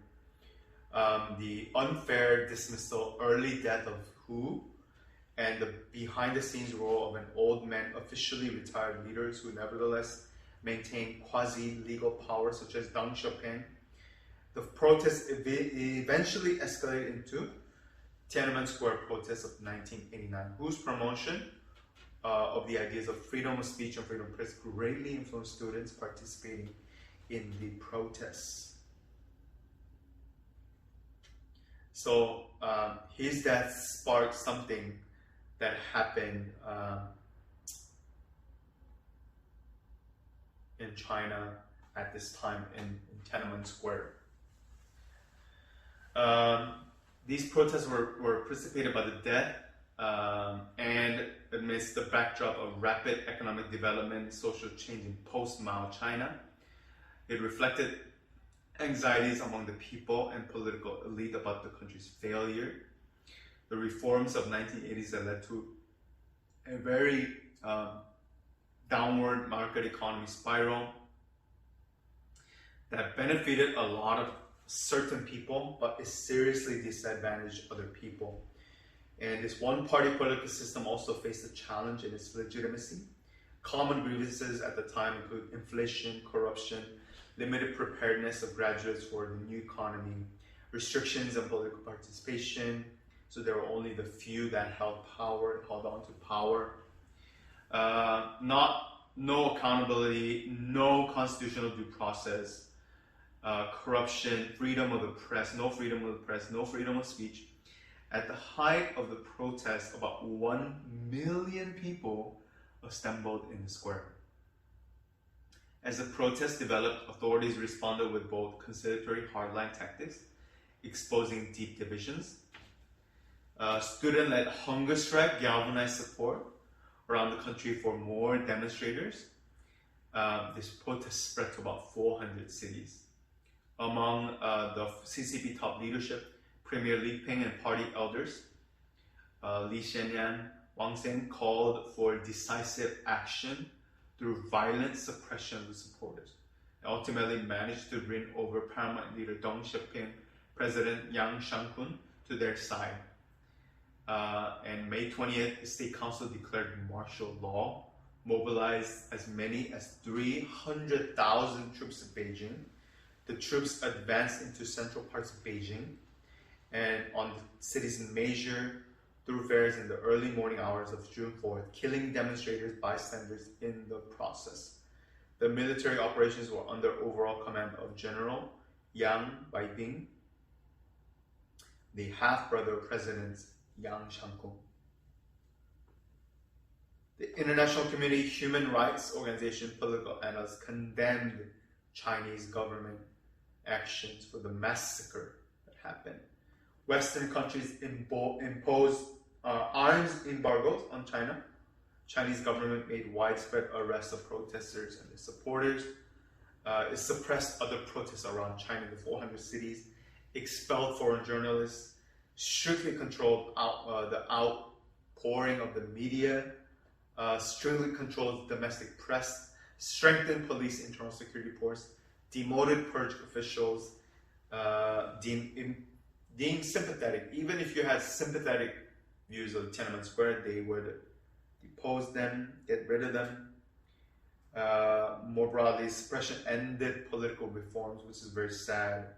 Speaker 1: The unfair dismissal, early death of Hu, and the behind-the-scenes role of an old man, officially retired leaders who nevertheless maintained quasi-legal power, such as Deng Xiaoping. The protests eventually escalated into Tiananmen Square protests of 1989, whose promotion of the ideas of freedom of speech and freedom of press greatly influenced students participating in the protests. So his death sparked something that happened in China at this time in Tiananmen Square. These protests were precipitated by the death and amidst the backdrop of rapid economic development, social change in post-Mao China. It reflected anxieties among the people and political elite about the country's failure. The reforms of 1980s that led to a very downward market economy spiral that benefited a lot of certain people, but it seriously disadvantaged other people. And this one-party political system also faced a challenge in its legitimacy. Common grievances at the time include inflation, corruption, limited preparedness of graduates for the new economy, restrictions on political participation, so there were only the few that held on to power. No accountability, no constitutional due process, corruption, freedom of the press, no freedom of the press, no freedom of speech. At the height of the protests, about 1 million people assembled in the square. As the protests developed, authorities responded with both conciliatory hardline tactics, exposing deep divisions. Student-led hunger strike galvanized support around the country for more demonstrators. This protest spread to about 400 cities. Among the CCP top leadership, Premier Li Peng and party elders, Li Xianyan, Wang Xin, called for decisive action through violent suppression of the supporters. They ultimately managed to bring over paramount leader Deng Xiaoping, President Yang Shangkun, to their side. And May 20th, the State Council declared martial law, mobilized as many as 300,000 troops in Beijing. The troops advanced into central parts of Beijing and on the city's major thoroughfares in the early morning hours of June 4th, killing demonstrators, bystanders in the process. The military operations were under overall command of General Yang Baibing, the half-brother of President Yang Shangkun. The international community, human rights organization, political analysts condemned Chinese government actions for the massacre that happened. Western countries imposed arms embargoes on China. Chinese government made widespread arrests of protesters and their supporters. It suppressed other protests around China in the 400 cities, expelled foreign journalists, strictly controlled the outpouring of the media, strictly controlled domestic press, strengthened police internal security force, demoted purge officials, being sympathetic. Even if you had sympathetic views of Tiananmen Square, they would depose them, get rid of them. More broadly, suppression ended political reforms, which is very sad.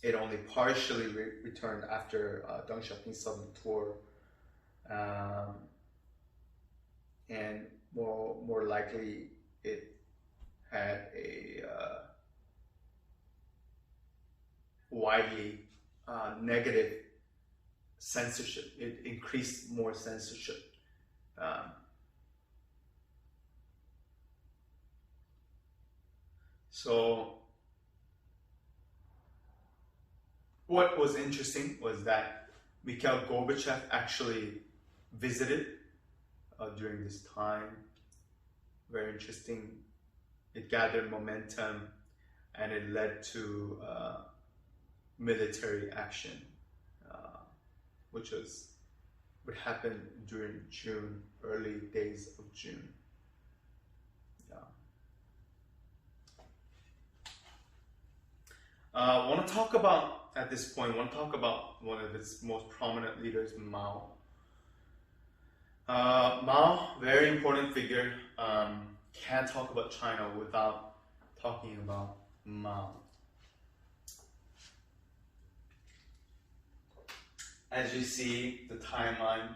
Speaker 1: It only partially returned after Deng Xiaoping's southern tour, and more likely it had a widely negative censorship. It increased more censorship. So what was interesting was that Mikhail Gorbachev actually visited during this time. Very interesting. It gathered momentum and it led to military action, which would happen during June, early days of June. Want to talk about, at this point, one of its most prominent leaders, Mao. Mao, very important figure. Can't talk about China without talking about Mao. As you see, the timeline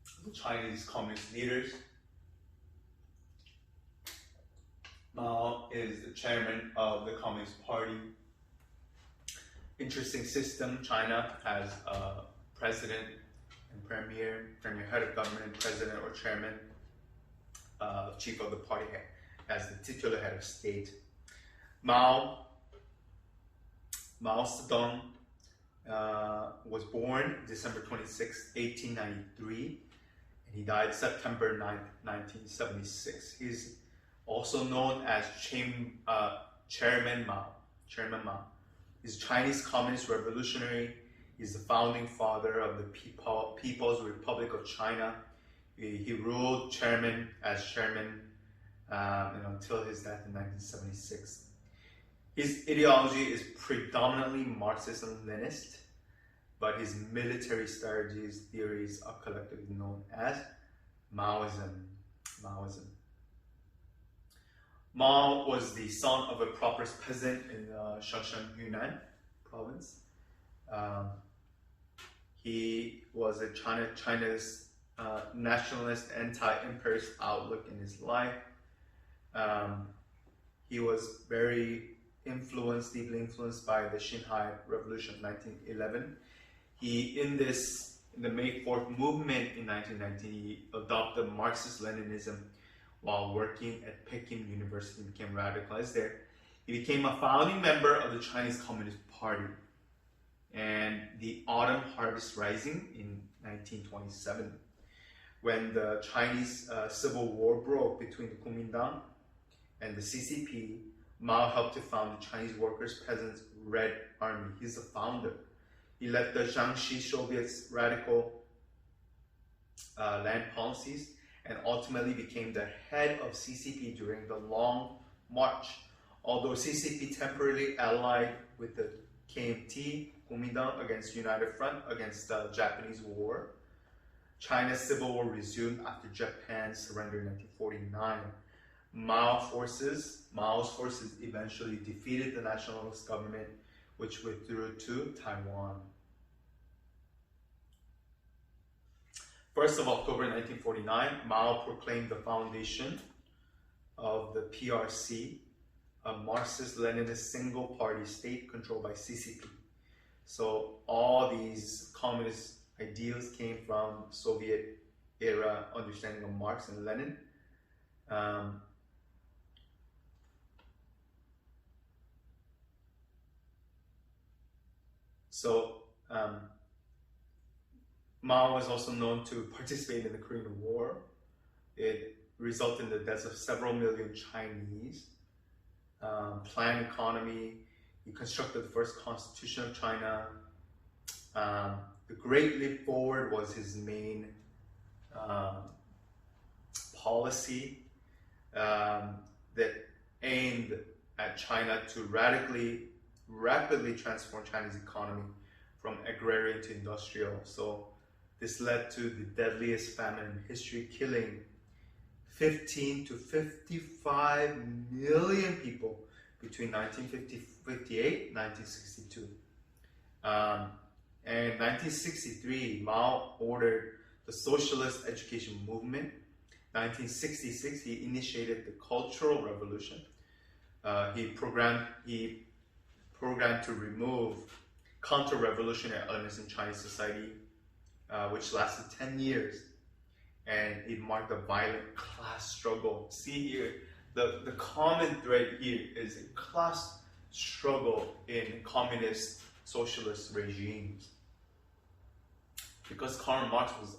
Speaker 1: of the Chinese communist leaders. Mao is the chairman of the Communist Party. Interesting system. China has a president and premier, head of government, president or chairman, chief of the party as the titular head of state. Mao Zedong was born December 26, 1893, and he died September 9, 1976. He's also known as Chairman Mao. He's a Chinese Communist revolutionary. He's the founding father of the People's Republic of China. He ruled as chairman until his death in 1976. His ideology is predominantly Marxist and Leninist, but his military strategies, theories are collectively known as Maoism. Mao was the son of a pauper peasant in Shenzhen, Yunnan province. He was a China's nationalist, anti-imperialist outlook in his life. He was very deeply influenced by the Xinjiang Revolution of 1911. In the May 4th movement in 1919, he adopted Marxist-Leninism while working at Peking University and became radicalized there. He became a founding member of the Chinese Communist Party. And the Autumn Harvest Rising in 1927, when the Chinese Civil War broke between the Kuomintang and the CCP, Mao helped to found the Chinese Workers' Peasants Red Army. He's the founder. He led the Jiangxi Soviet's radical land policies and ultimately became the head of CCP during the Long March. Although CCP temporarily allied with the KMT, Kuomintang, against United Front against the Japanese War, China's civil war resumed after Japan's surrender in 1949. Mao's forces eventually defeated the nationalist government, which withdrew to Taiwan. 1st of October 1949, Mao proclaimed the foundation of the PRC, a Marxist-Leninist single-party state controlled by CCP. So all these communist ideals came from Soviet-era understanding of Marx and Lenin. Mao was also known to participate in the Korean War. It resulted in the deaths of several million Chinese. Planned economy. He constructed the first constitution of China. The Great Leap Forward was his main policy that aimed at China to radically rapidly transformed Chinese economy from agrarian to industrial. So this led to the deadliest famine in history, killing 15 to 55 million people between 1958 and 1962. And in 1963, Mao ordered the socialist education movement. 1966, he initiated the Cultural Revolution. He programmed to remove counter-revolutionary elements in Chinese society, which lasted 10 years. And it marked a violent class struggle. See here, the common thread here is a class struggle in communist socialist regimes. Because Karl Marx was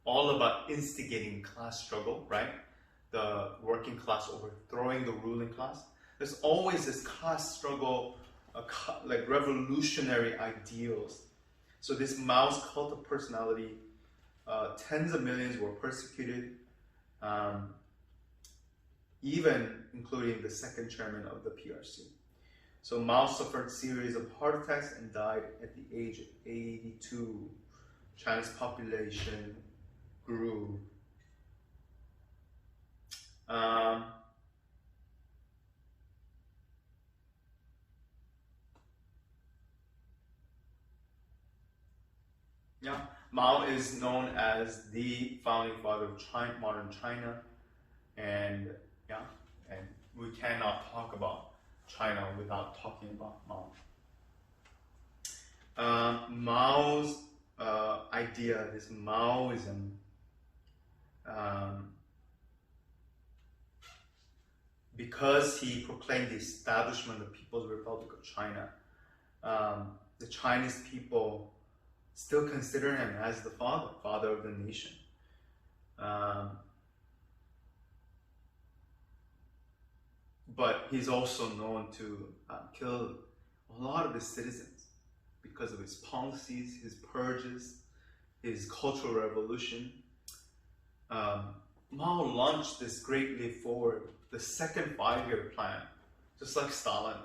Speaker 1: all about instigating class struggle, right? The working class overthrowing the ruling class. There's always this class struggle, like revolutionary ideals. So this Mao's cult of personality, tens of millions were persecuted, even including the second chairman of the PRC. So Mao suffered a series of heart attacks and died at the age of 82. China's population grew. Mao is known as the founding father of modern China, and we cannot talk about China without talking about Mao. Mao's idea, this Maoism, because he proclaimed the establishment of the People's Republic of China, the Chinese people still consider him as the father of the nation. But he's also known to kill a lot of his citizens because of his policies, his purges, his cultural revolution. Mao launched this Great Leap Forward, the second 5-year plan, just like Stalin.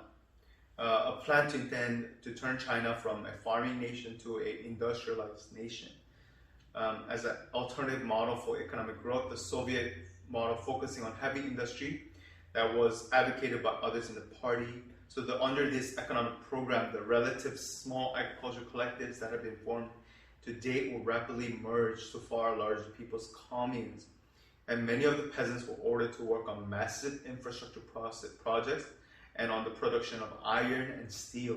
Speaker 1: A plan to intend to turn China from a farming nation to an industrialized nation. As an alternative model for economic growth, the Soviet model focusing on heavy industry that was advocated by others in the party. So under this economic program, the relative small agricultural collectives that have been formed to date will rapidly merge to far larger people's communes. And many of the peasants were ordered to work on massive infrastructure projects and on the production of iron and steel.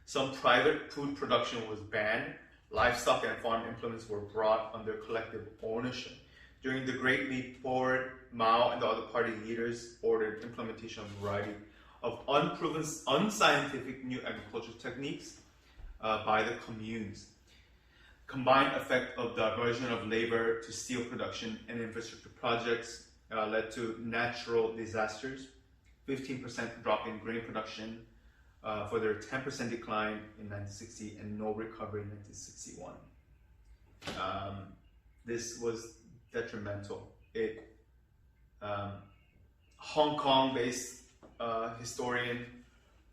Speaker 1: Some private food production was banned. Livestock and farm implements were brought under collective ownership. During the Great Leap Forward, Mao and the other party leaders ordered implementation of a variety of unproven, unscientific new agricultural techniques by the communes. Combined effect of diversion of labor to steel production and infrastructure projects led to natural disasters, 15% drop in grain production for their 10% decline in 1960 and no recovery in 1961. This was detrimental. Hong Kong-based historian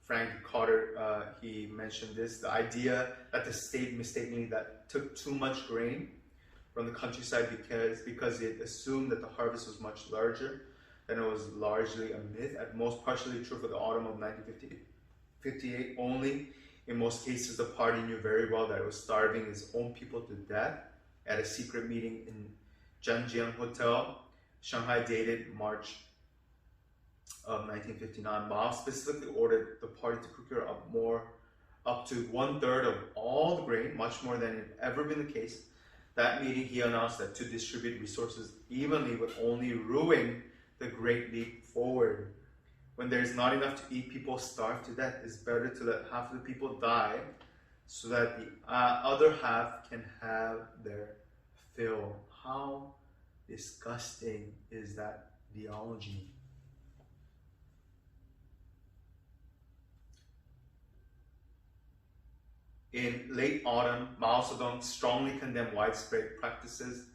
Speaker 1: Frank Carter, he mentioned this, the idea that the state mistakenly took too much grain from the countryside because it assumed that the harvest was much larger, then it was largely a myth, at most partially true for the autumn of 1958 only. In most cases, the party knew very well that it was starving its own people to death. At a secret meeting in Xinjiang Hotel, Shanghai, dated March of 1959, Mao specifically ordered the party to procure up to 1/3 of all the grain, much more than had ever been the case. That meeting, he announced that to distribute resources evenly would only ruin the Great Leap Forward. When there's not enough to eat, people starve to death. It's better to let half of the people die so that the other half can have their fill. How disgusting is that ideology? In late autumn, Mao Zedong strongly condemned widespread practices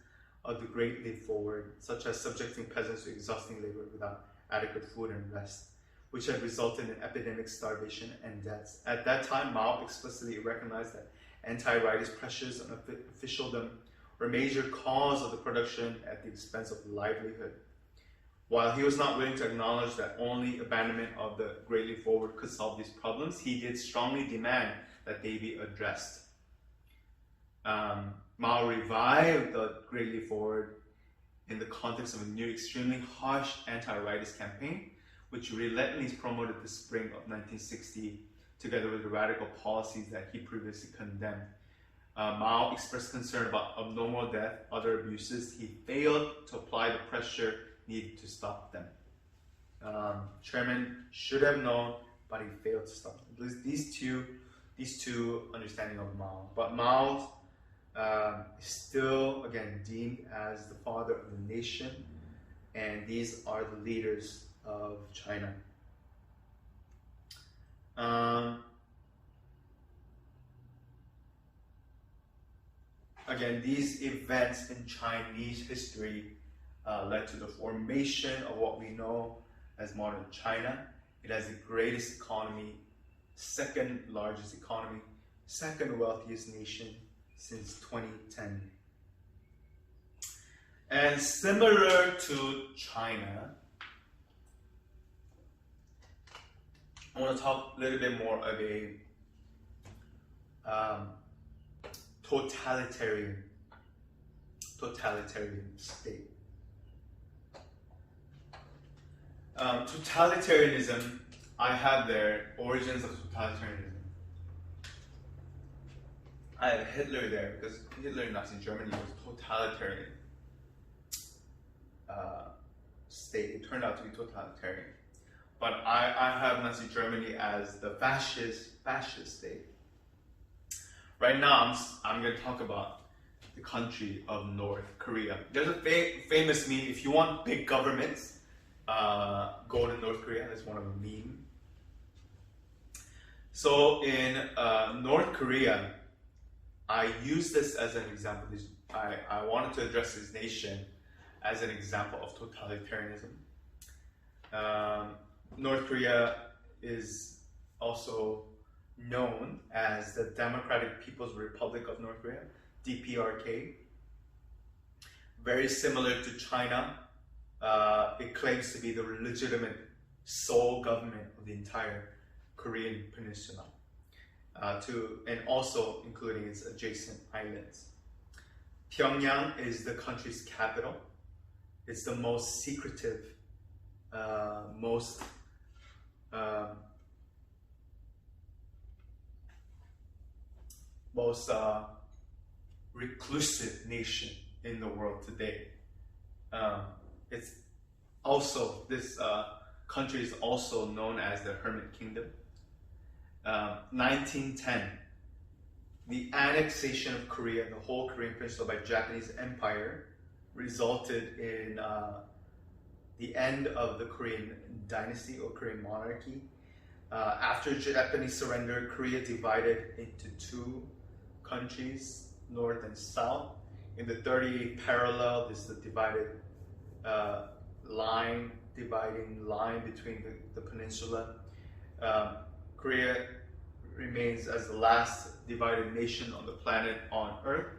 Speaker 1: of the Great Leap Forward, such as subjecting peasants to exhausting labor without adequate food and rest. which had resulted in epidemic starvation and deaths. At that time, Mao explicitly recognized that anti-rightist pressures on officialdom were a major cause of the production at the expense of livelihood. While he was not willing to acknowledge that only abandonment of the Great Leap Forward could solve these problems, he did strongly demand that they be addressed. Mao revived the Great Leap Forward in the context of a new, extremely harsh anti-rightist campaign, which relentlessly promoted the spring of 1960, together with the radical policies that he previously condemned. Mao expressed concern about abnormal death, other abuses. He failed to apply the pressure needed to stop them. Chairman should have known, but he failed to stop them. These two understanding of Mao. But Mao is still, again, deemed as the father of the nation, and these are the leaders of China. Again, these events in Chinese history led to the formation of what we know as modern China. It has the greatest economy, second largest economy, second wealthiest nation since 2010. And similar to China, I want to talk a little bit more of a totalitarian state. Totalitarianism, I have their origins of totalitarianism. I have Hitler there because Hitler in Nazi Germany was a totalitarian state. It turned out to be totalitarian. But I have Nazi Germany as the fascist state. Right now, I'm going to talk about the country of North Korea. There's a famous meme. If you want big governments, go to North Korea. That's one of the meme. So in North Korea, I use this as an example. I wanted to address this nation as an example of totalitarianism. North Korea is also known as the Democratic People's Republic of North Korea, DPRK. Very similar to China, it claims to be the legitimate sole government of the entire Korean peninsula, and also including its adjacent islands. Pyongyang is the country's capital. It's the most secretive, most reclusive nation in the world today. It's also, this country is also known as the Hermit Kingdom. 1910, the annexation of Korea, the whole Korean peninsula, by Japanese Empire resulted in the end of the Korean dynasty or Korean monarchy. After Japanese surrender, Korea divided into two countries, north and south. In the 38th parallel, this is the dividing line between the peninsula. Korea remains as the last divided nation on the planet on Earth.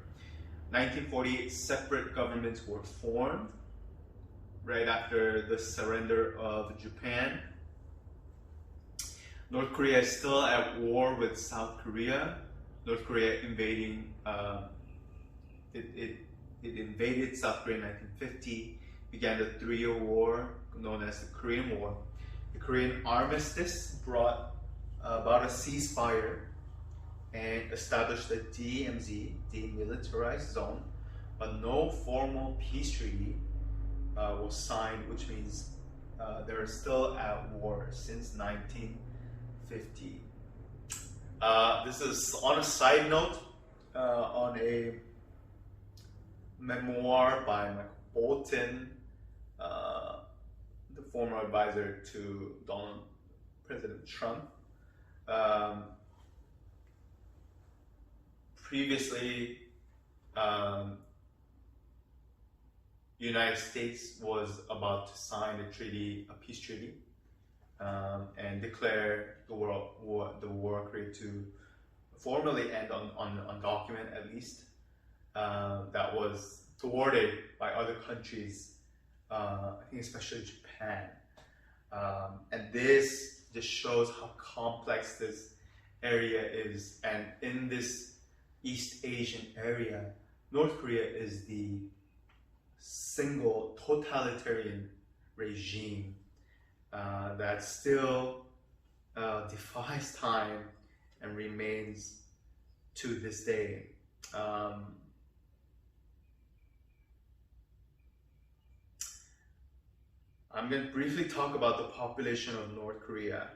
Speaker 1: 1948, separate governments were formed right after the surrender of Japan. North Korea is still at war with South Korea. North Korea invading, it invaded South Korea in 1950, began the 3-year war known as the Korean War. The Korean Armistice brought about a ceasefire and established the DMZ, demilitarized zone, but no formal peace treaty was signed, which means they're still at war since 1950. This is on a side note, on a memoir by Michael Bolton, the former advisor to President Trump. Previously, the United States was about to sign a peace treaty and declare the war Korea to formally end on document at least. That was thwarted by other countries, I think especially Japan. And this just shows how complex this area is. And in this East Asian area, North Korea is the single totalitarian regime that still defies time and remains to this day. I'm going to briefly talk about the population of North Korea.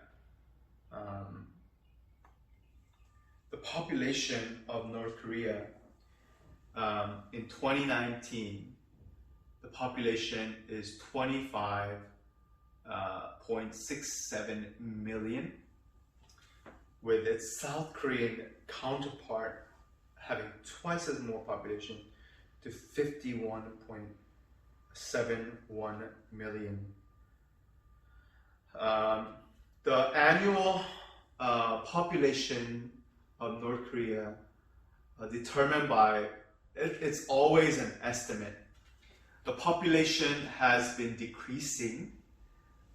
Speaker 1: The population of North Korea in 2019, the population is 25.67 million, with its South Korean counterpart having twice as more population to 51.71 million. The annual population of North Korea determined by, it's always an estimate. The population has been decreasing.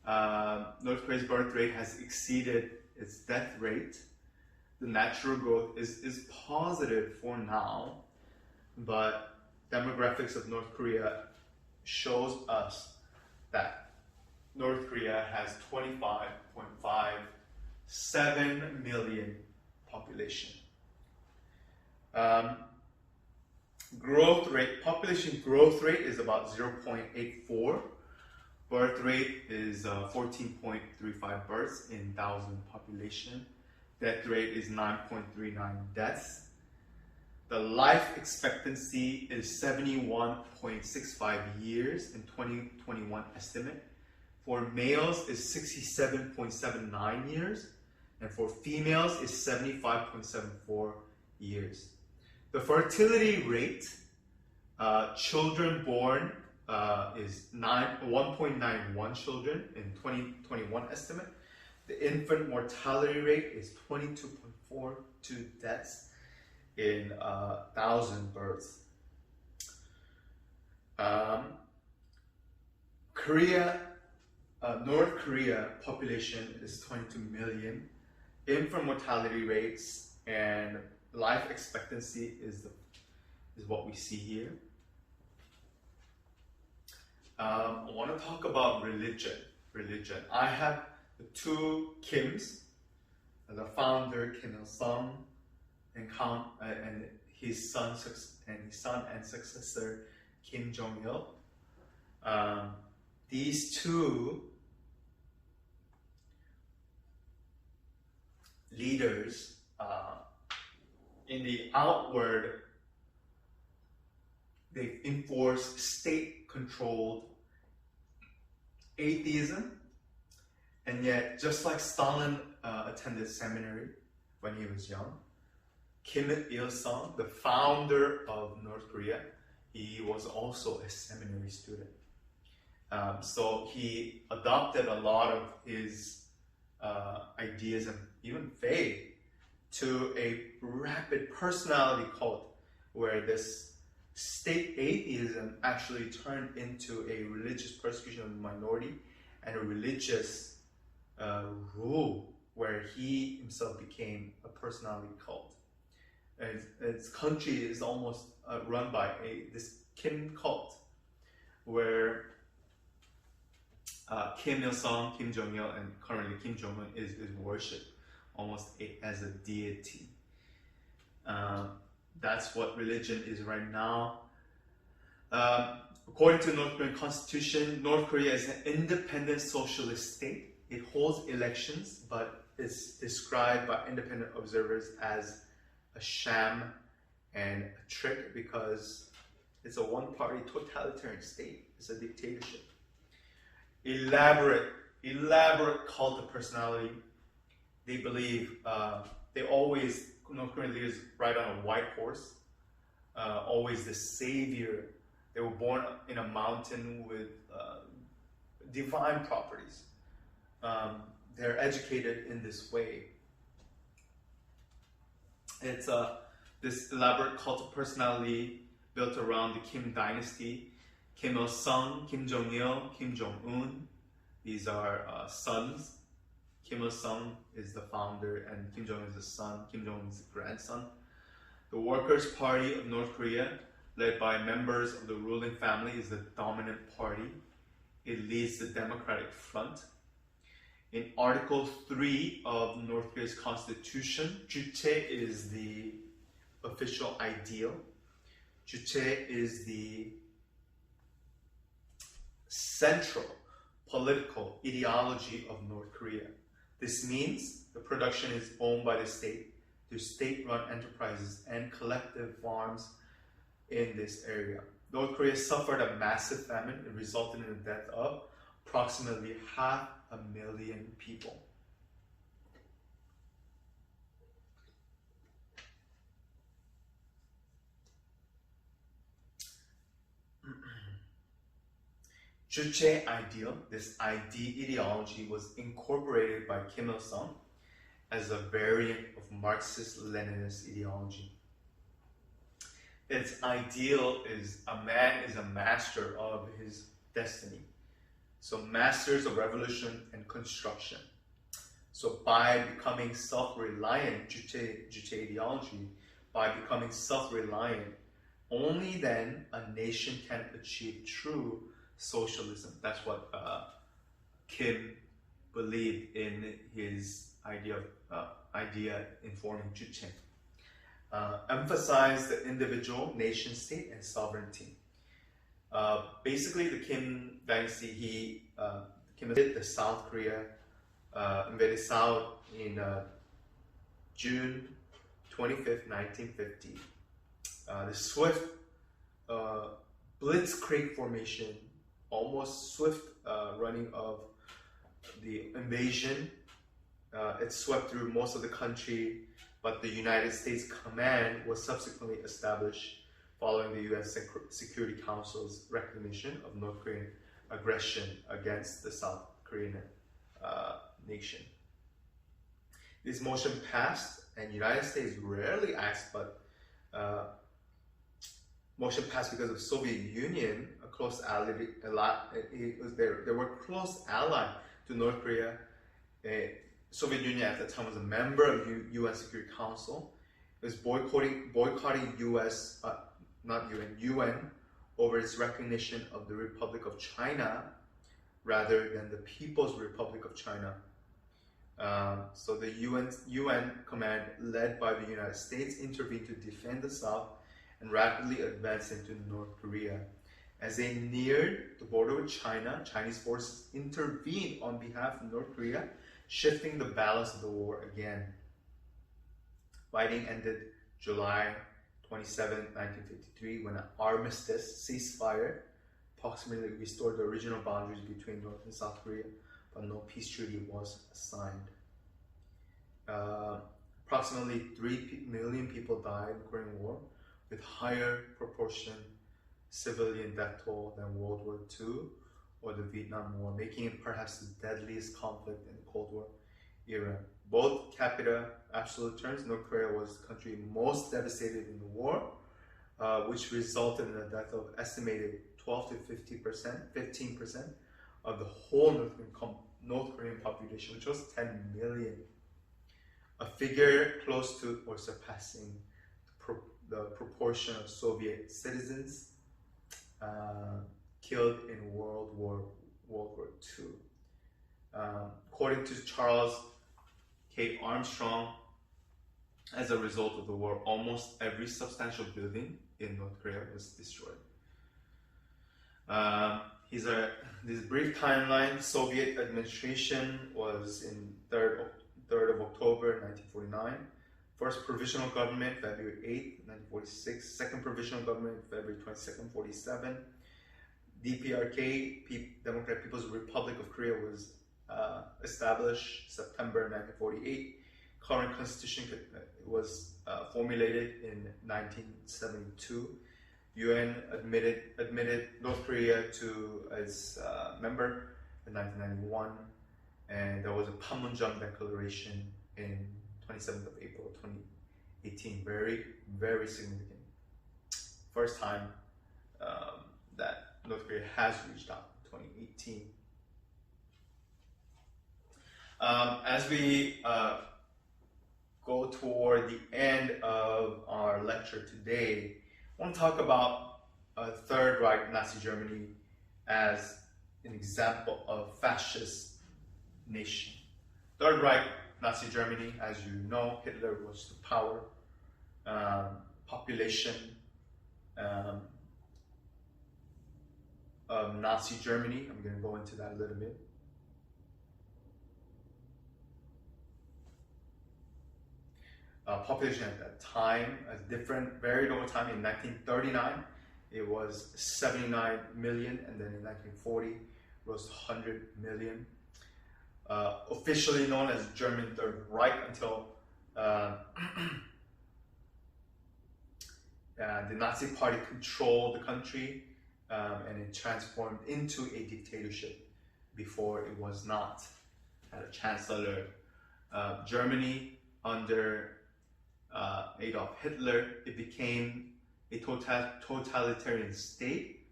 Speaker 1: North Korea's birth rate has exceeded its death rate. The natural growth is positive for now, but demographics of North Korea shows us that North Korea has 25.57 million population. Population growth rate is about 0.84. Birth rate is 14.35 births in 1,000 population. Death rate is 9.39 deaths. The life expectancy is 71.65 years in 2021 estimate. For males is 67.79 years, and for females is 75.74 years. The fertility rate, children born is 1.91 children in 2021 estimate. The infant mortality rate is 22.42 deaths in 1,000 births. North Korea population is 22 million. Infant mortality rates and life expectancy is what we see here. I want to talk about religion. I have the two Kims, the founder Kim Il-sung and his son and successor Kim Jong-il. These two leaders, in the outward, they enforce state-controlled atheism, and yet, just like Stalin attended seminary when he was young, Kim Il-sung, the founder of North Korea, he was also a seminary student. So he adopted a lot of his ideas and even faith to a rapid personality cult, where this state atheism actually turned into a religious persecution of the minority and a religious rule, where he himself became a personality cult. And its country is almost run by this Kim cult, where Kim Il-sung, Kim Jong-il, and currently Kim Jong-un is worshipped almost as a deity. That's what religion is right now. According to North Korean constitution, North Korea is an independent socialist state. It holds elections, but it's described by independent observers as a sham and a trick, because it's a one-party totalitarian state. It's a dictatorship. Elaborate cult of personality. They believe North Korean leaders ride on a white horse, always the savior. They were born in a mountain with divine properties. they're educated in this way. It's this elaborate cult of personality built around the Kim dynasty. Kim Il-sung, Kim Jong-il, Kim Jong-un. These are sons. Kim Il-sung is the founder and Kim Jong-un is the son. Kim Jong-un is the grandson. The Workers' Party of North Korea, led by members of the ruling family, is the dominant party. It leads the Democratic Front. In Article 3 of North Korea's constitution, 주체 is the official ideal. 주체 is the central political ideology of North Korea. This means the production is owned by the state through state-run enterprises and collective farms in this area. North Korea suffered a massive famine. It resulted in the death of approximately 500,000 people. Juche ideal, this ideology was incorporated by Kim Il-sung as a variant of Marxist-Leninist ideology. Its ideal is a man is a master of his destiny. So masters of revolution and construction. So by becoming self-reliant, Juche ideology, by becoming self-reliant, only then a nation can achieve true socialism. That's what Kim believed in his idea in forming Juche. Emphasized the individual, nation state, and sovereignty. Basically, the Kim dynasty, Kim invaded the South Korea, invaded South in June 25th, 1950. The swift blitzkrieg formation, almost swift running of the invasion. It swept through most of the country, but the United States Command was subsequently established following the U.S. Security Council's recognition of North Korean aggression against the South Korean nation. This motion passed, and the United States rarely acts, but motion passed because of Soviet Union, a close ally. They were close ally to North Korea. Soviet Union at the time was a member of UN Security Council. It was boycotting UN over its recognition of the Republic of China rather than the People's Republic of China. So the UN command led by the United States intervened to defend the South and rapidly advanced into North Korea. As they neared the border with China, Chinese forces intervened on behalf of North Korea, shifting the balance of the war again. Fighting ended July 27, 1953, when an armistice ceasefire approximately restored the original boundaries between North and South Korea, but no peace treaty was signed. Approximately 3 million people died in the Korean War, with higher proportion civilian death toll than World War II or the Vietnam War, making it perhaps the deadliest conflict in the Cold War era. Both capita absolute terms, North Korea was the country most devastated in the war, which resulted in the death of estimated 12 to 15% of the whole North Korean population, which was 10 million. A figure close to or surpassing the proportion of Soviet citizens killed in World War II. According to Charles K. Armstrong, as a result of the war, almost every substantial building in North Korea was destroyed. This brief timeline: Soviet administration was in 3rd of October 1949. First provisional government, February 8th, 1946. Second provisional government, February 22nd, 47. DPRK, Democratic People's Republic of Korea, was established September 1948. Current constitution was formulated in 1972. UN admitted North Korea to as member in 1991. and there was a Panmunjom Declaration in 27th of April 2018. Very, very significant. First time that North Korea has reached out, 2018. As we go toward the end of our lecture today, I want to talk about Third Reich Nazi Germany as an example of fascist nation. Third Reich Nazi Germany, as you know, Hitler was the power, population of Nazi Germany. I'm going to go into that a little bit. Population at that time, varied over time. In 1939, it was 79 million, and then in 1940, rose to 100 million. Officially known as German Third Reich until the Nazi Party controlled the country, and it transformed into a dictatorship. Before it was not. Had a chancellor. Germany under Adolf Hitler, it became a totalitarian state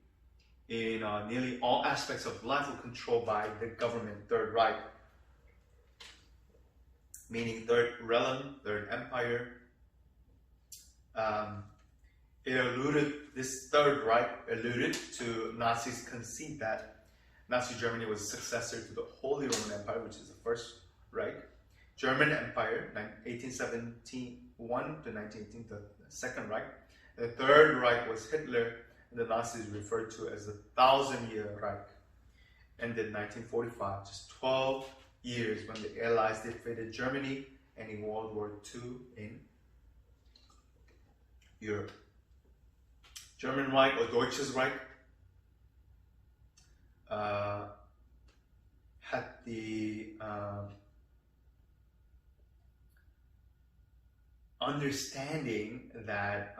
Speaker 1: in nearly all aspects of life were controlled by the government, Third Reich, meaning Third Realm, Third Empire. This Third Reich alluded to Nazis' conceit that Nazi Germany was a successor to the Holy Roman Empire, which is the First Reich. German Empire, 1871 to 1918, the Second Reich. The Third Reich was Hitler, and the Nazis referred to as the 1,000-Year Reich. Ended 1945, just 12 years when the Allies defeated Germany, ending World War II in Europe. German Reich, or Deutsches Reich, had the understanding that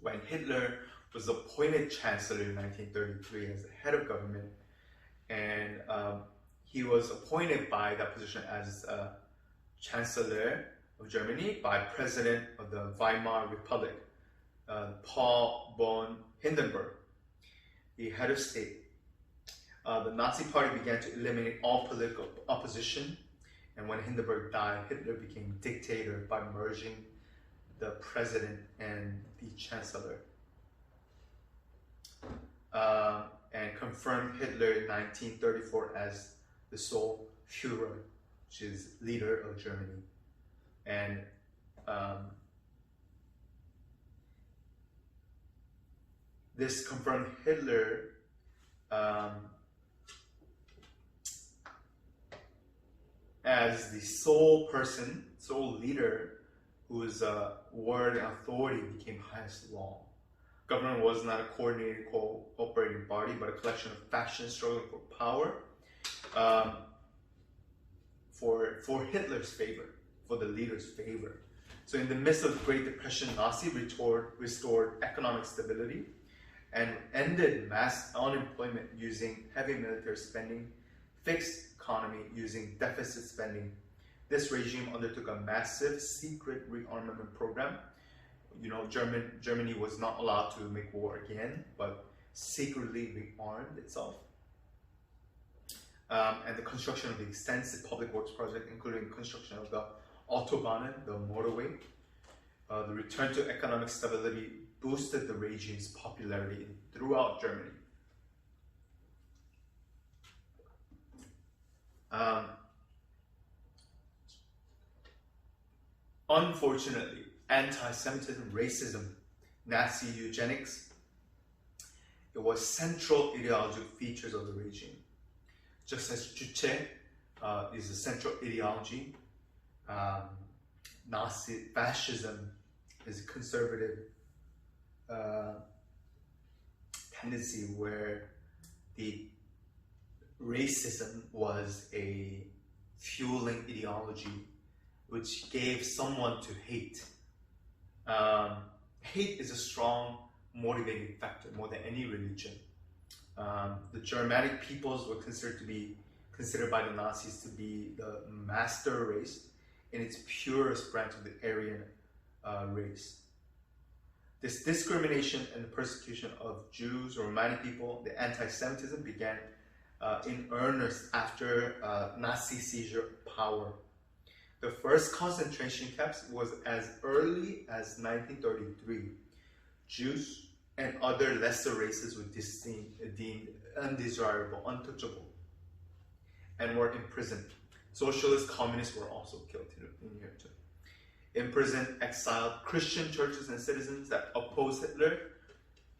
Speaker 1: when Hitler was appointed chancellor in 1933 as the head of government, and he was appointed by that position as chancellor of Germany by president of the Weimar Republic, Paul von Hindenburg, the head of state. The Nazi Party began to eliminate all political opposition, and when Hindenburg died, Hitler became dictator by merging the president and the chancellor, and confirmed Hitler in 1934 as the sole Führer, which is leader of Germany. And this confirmed Hitler as the sole person, sole leader, whose word and authority became highest law. Government was not a coordinated, cooperating body, but a collection of factions struggling for power, for Hitler's favor, for the leader's favor. So in the midst of the Great Depression, Nazi restored economic stability and ended mass unemployment using heavy military spending, fixed economy using deficit spending. This regime undertook a massive secret rearmament program. You know, Germany was not allowed to make war again, but secretly rearmed itself. And the construction of the extensive public works project, including construction of the Autobahnen, the motorway. The return to economic stability boosted the regime's popularity throughout Germany. Unfortunately, anti-Semitism, racism, Nazi eugenics, it was central ideological features of the regime. Just as Juche is a central ideology, Nazi fascism is a conservative tendency where the racism was a fueling ideology which gave someone to hate. Hate is a strong motivating factor more than any religion. The Germanic peoples were considered by the Nazis to be the master race in its purest branch of the Aryan race. This discrimination and the persecution of Jews or Romani people, the anti-Semitism, began in earnest after Nazi seizure of power. The first concentration camps was as early as 1933. Jews and other lesser races were deemed undesirable, untouchable, and were imprisoned. Socialist communists were also killed in here too. Imprisoned, exiled, Christian churches and citizens that opposed Hitler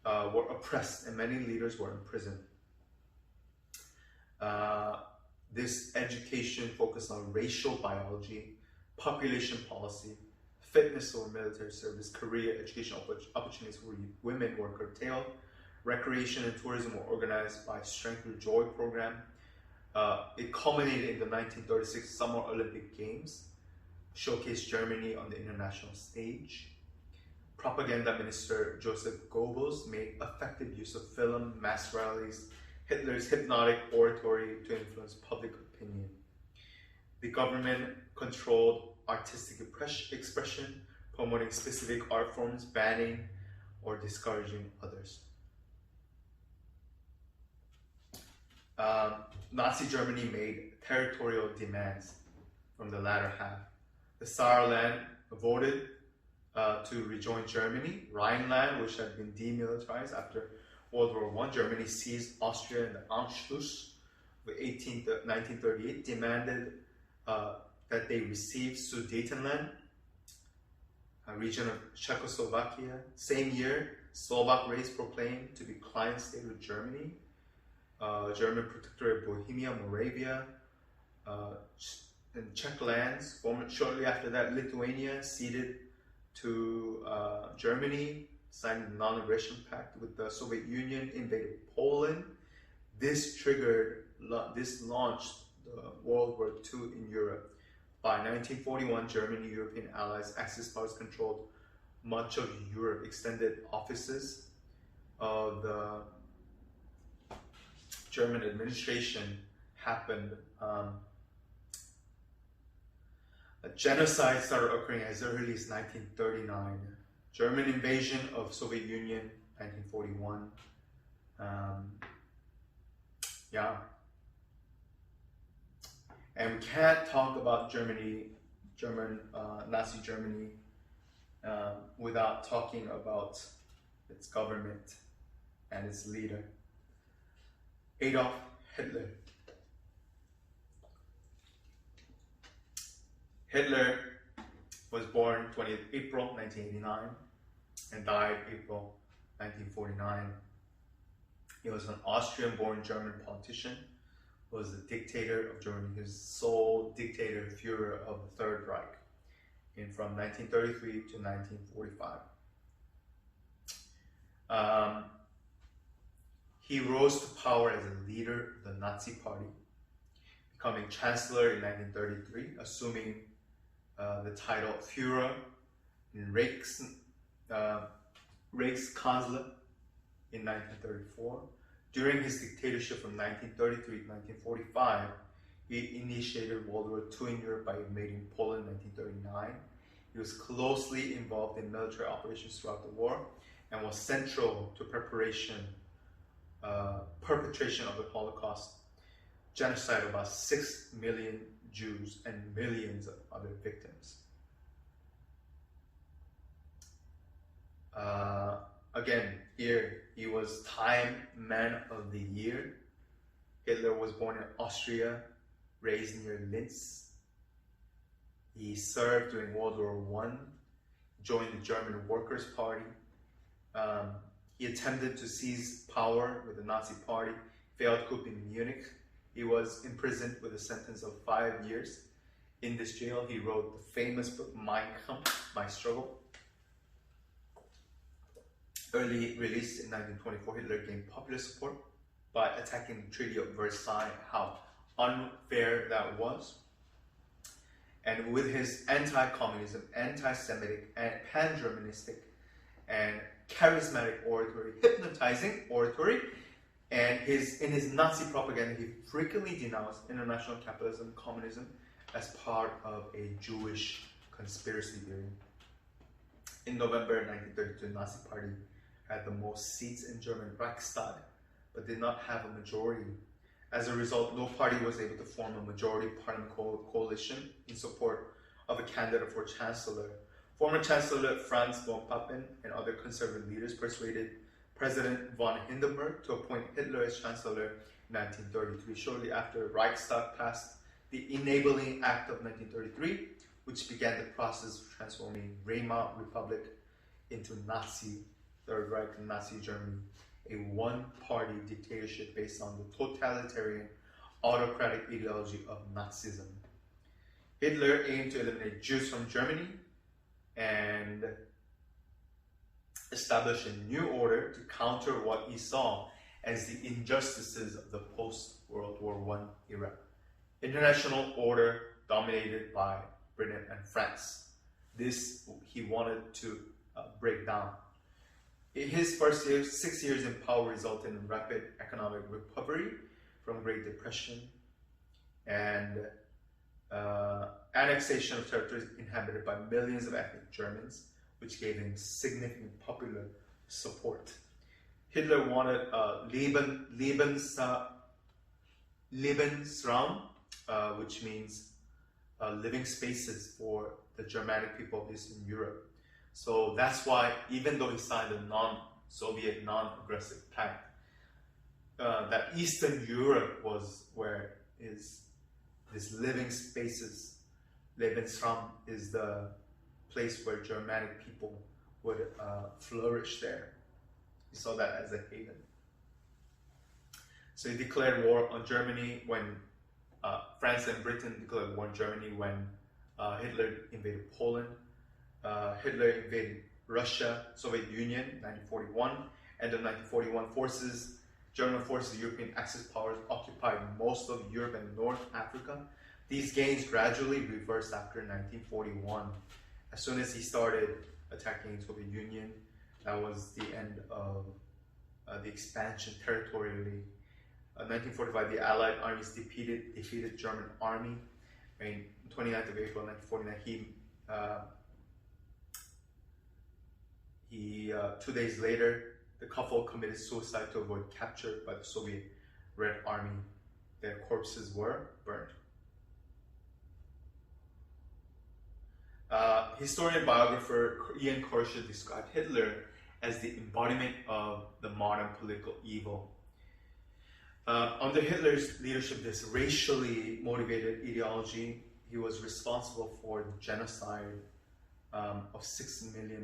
Speaker 1: were oppressed, and many leaders were imprisoned. This education focused on racial biology, population policy, fitness or military service, career, educational opportunities for women were curtailed, recreation and tourism were organized by Strength through Joy program. It culminated in the 1936 Summer Olympic Games, showcased Germany on the international stage. Propaganda Minister Joseph Goebbels made effective use of film, mass rallies, Hitler's hypnotic oratory to influence public opinion. The government controlled artistic expression, promoting specific art forms, banning or discouraging others. Nazi Germany made territorial demands from the latter half. The Saarland voted to rejoin Germany. Rhineland, which had been demilitarized after World War I, Germany seized Austria in the Anschluss of 1938, demanded that they receive Sudetenland, a region of Czechoslovakia. Same year, Slovak race proclaimed to be client state of Germany. German protectorate Bohemia, Moravia, and Czech lands. Shortly after that, Lithuania ceded to Germany, signed the Non-Aggression Pact with the Soviet Union, invaded Poland. This launched the World War II in Europe. By 1941, Germany, European allies, Axis powers controlled much of Europe. Extended offices of the German administration happened. A genocide started occurring as early as 1939. German invasion of Soviet Union, 1941. And we can't talk about Nazi Germany, without talking about its government and its leader, Adolf Hitler. Hitler was born 20th April 1989 and died April 1949. He was an Austrian-born German politician, was the dictator of Germany. He was sole dictator, Führer of the Third Reich from 1933 to 1945. He rose to power as a leader of the Nazi Party, becoming Chancellor in 1933, assuming the title Führer and Reichskanzler in 1934. During his dictatorship from 1933 to 1945, he initiated World War II in Europe by invading Poland in 1939. He was closely involved in military operations throughout the war and was central to perpetration of the Holocaust, genocide of about 6 million Jews and millions of other victims. Again, here he was Time Man of the Year. Hitler was born in Austria, raised near Linz. He served during World War I, joined the German Workers' Party. He attempted to seize power with the Nazi Party, failed coup in Munich. He was imprisoned with a sentence of 5 years. In this jail, he wrote the famous book Mein Kampf, My Struggle. Early released in 1924, Hitler gained popular support by attacking the Treaty of Versailles, how unfair that was. And with his anti-communism, anti-Semitic, and pan-Germanistic, and charismatic oratory, hypnotizing oratory, And in his Nazi propaganda, he frequently denounced international capitalism, communism, as part of a Jewish conspiracy theory. In November 1932, the Nazi Party had the most seats in German Reichstag, but did not have a majority. As a result, no party was able to form a majority parliament coalition in support of a candidate for chancellor. Former Chancellor Franz von Papen and other conservative leaders persuaded President von Hindenburg to appoint Hitler as chancellor in 1933. Shortly after, Reichstag passed the Enabling Act of 1933, which began the process of transforming Weimar Republic into Nazi Third Reich and Nazi Germany, a one-party dictatorship based on the totalitarian, autocratic ideology of Nazism. Hitler aimed to eliminate Jews from Germany and establish a new order to counter what he saw as the injustices of the post-World War I era. International order dominated by Britain and France. This he wanted to break down. His first 6 years in power resulted in rapid economic recovery from Great Depression and annexation of territories inhabited by millions of ethnic Germans, which gave him significant popular support. Hitler wanted Lebensraum, which means living spaces for the Germanic people of Eastern Europe. So that's why, even though he signed a non-Soviet, non-aggressive pact, that Eastern Europe was where his living spaces, Lebensraum, is the place where Germanic people would flourish there. He saw that as a haven. So he declared war on Germany when France and Britain declared war on Germany when Hitler invaded Poland. Hitler invaded Russia, Soviet Union, 1941. End of 1941, German forces, European Axis powers occupied most of Europe and North Africa. These gains gradually reversed after 1941. As soon as he started attacking Soviet Union, that was the end of the expansion territorially. 1945, the Allied armies defeated German army. On 29th of April 1949, he 2 days later, the couple committed suicide to avoid capture by the Soviet Red Army. Their corpses were burned. Historian biographer Ian Korsha described Hitler as the embodiment of the modern political evil. Under Hitler's leadership, this racially motivated ideology, he was responsible for the genocide of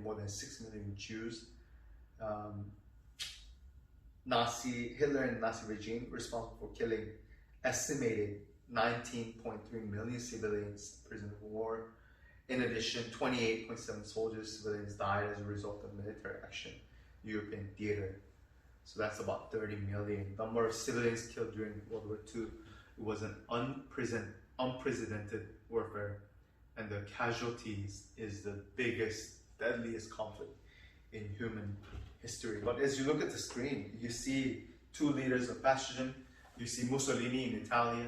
Speaker 1: more than 6 million Jews. Hitler and the Nazi regime responsible for killing estimated 19.3 million civilians, prisoners of war. In addition, 28.7 soldiers, civilians died as a result of military action in European theater. So that's about 30 million. The number of civilians killed during World War II, it was an unprecedented warfare, and the casualties is the biggest, deadliest conflict in human history. But as you look at the screen, you see two leaders of fascism. You see Mussolini in Italy,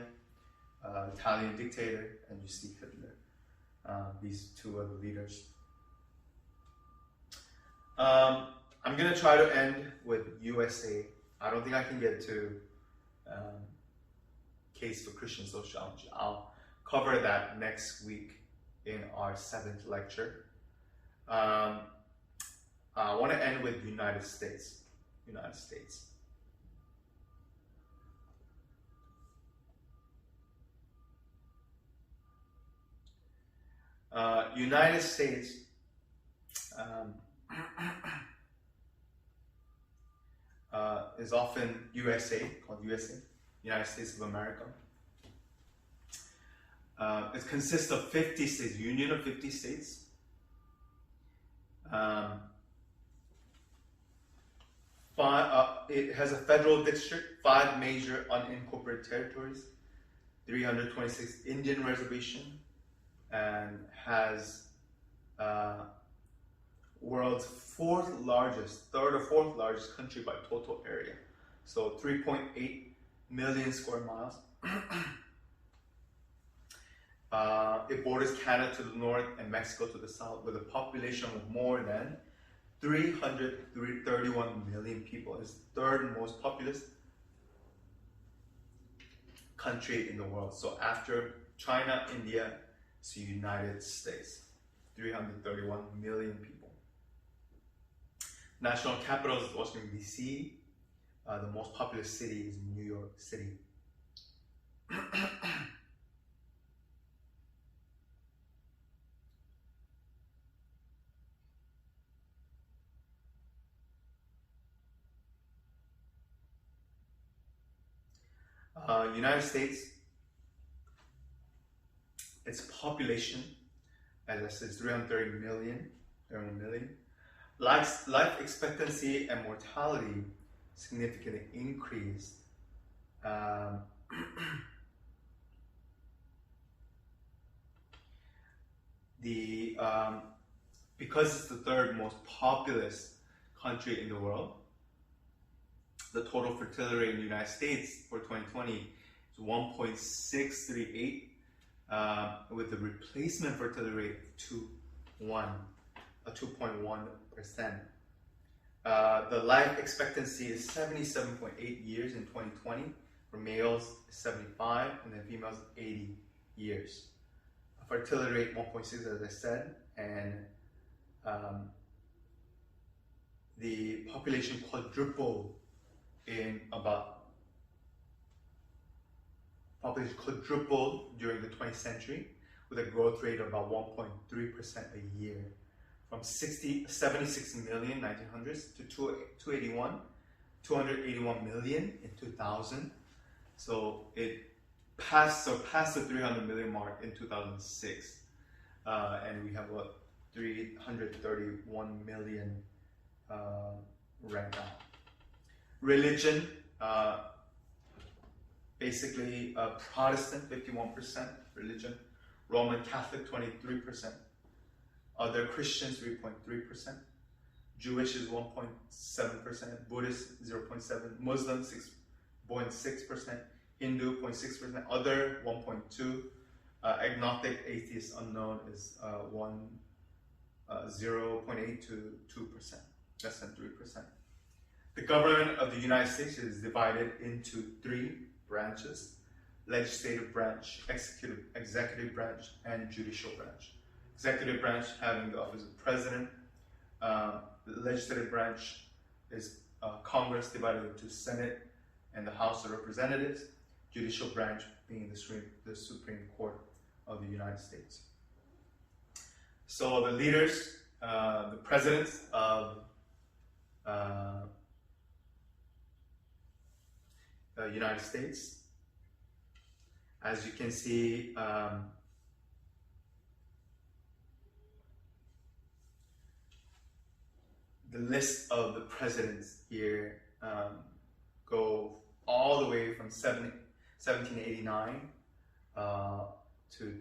Speaker 1: Italian dictator, and you see Hitler. These two are the leaders. I'm going to try to end with USA. I don't think I can get to case for Christian sociology. I'll cover that next week in our 7th lecture. I want to end with United States. United States. United States is often USA, called USA, United States of America. It consists of 50 states, Union of 50 states. It has a federal district, 5 major unincorporated territories, 326 Indian reservations, and has world's third or fourth largest country by total area. So 3.8 million square miles. It borders Canada to the north and Mexico to the south, with a population of more than 331 million people. It's the third most populous country in the world. So after China, India, it's the United States. 331 million people. National capital is Washington, D.C. The most populous city is New York City. United States, its population, as I said, is 330 million. Life expectancy and mortality significantly increased. Because it's the third most populous country in the world, the total fertility rate in the United States for 2020 is 1.638, with the replacement fertility rate of 2.1%. The life expectancy is 77.8 years in 2020. For males, 75, and then females, 80 years. Fertility rate 1.6, as I said, and the population quadrupled during the 20th century, with a growth rate of about 1.3% a year, from 76 million in 1900s to 281 million in 2000. So it surpassed the 300 million mark in 2006, and we have 331 million right now. Religion, basically Protestant 51% religion, Roman Catholic 23%, other Christians 3.3%, Jewish is 1.7%, Buddhist 0.7%, Muslim 6.6%, Hindu 0.6%, other 1.2%, agnostic, atheist, unknown is 0.8 to 2%, less than 3%. The government of the United States is divided into three branches: legislative branch, executive branch, and judicial branch. Executive branch having the office of president. The legislative branch is Congress, divided into Senate and the House of Representatives. Judicial branch being the Supreme Court of the United States. So the leaders, the presidents of the United States, as you can see, the list of the presidents here go all the way from 1789 to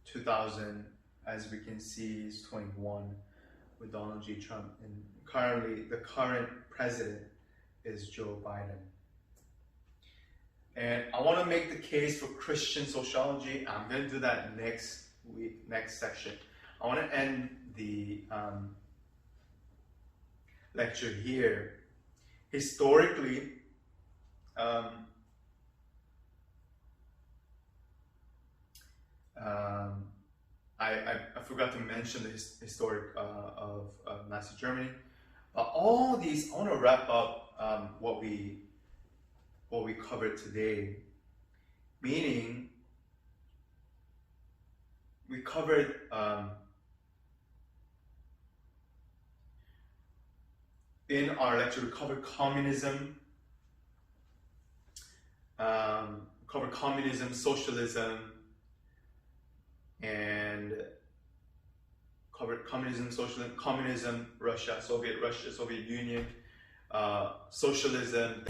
Speaker 1: 2000. As we can see, is 21 with Donald J. Trump, and currently the current president is Joe Biden. And I want to make the case for Christian sociology. I'm going to do that next week, next section. I want to end the lecture here. Historically, I forgot to mention the historic of Nazi Germany. All these, I want to wrap up what we covered today, meaning we covered in our lecture, we covered communism, socialism, and covered communism, Russia, Soviet Union, socialism.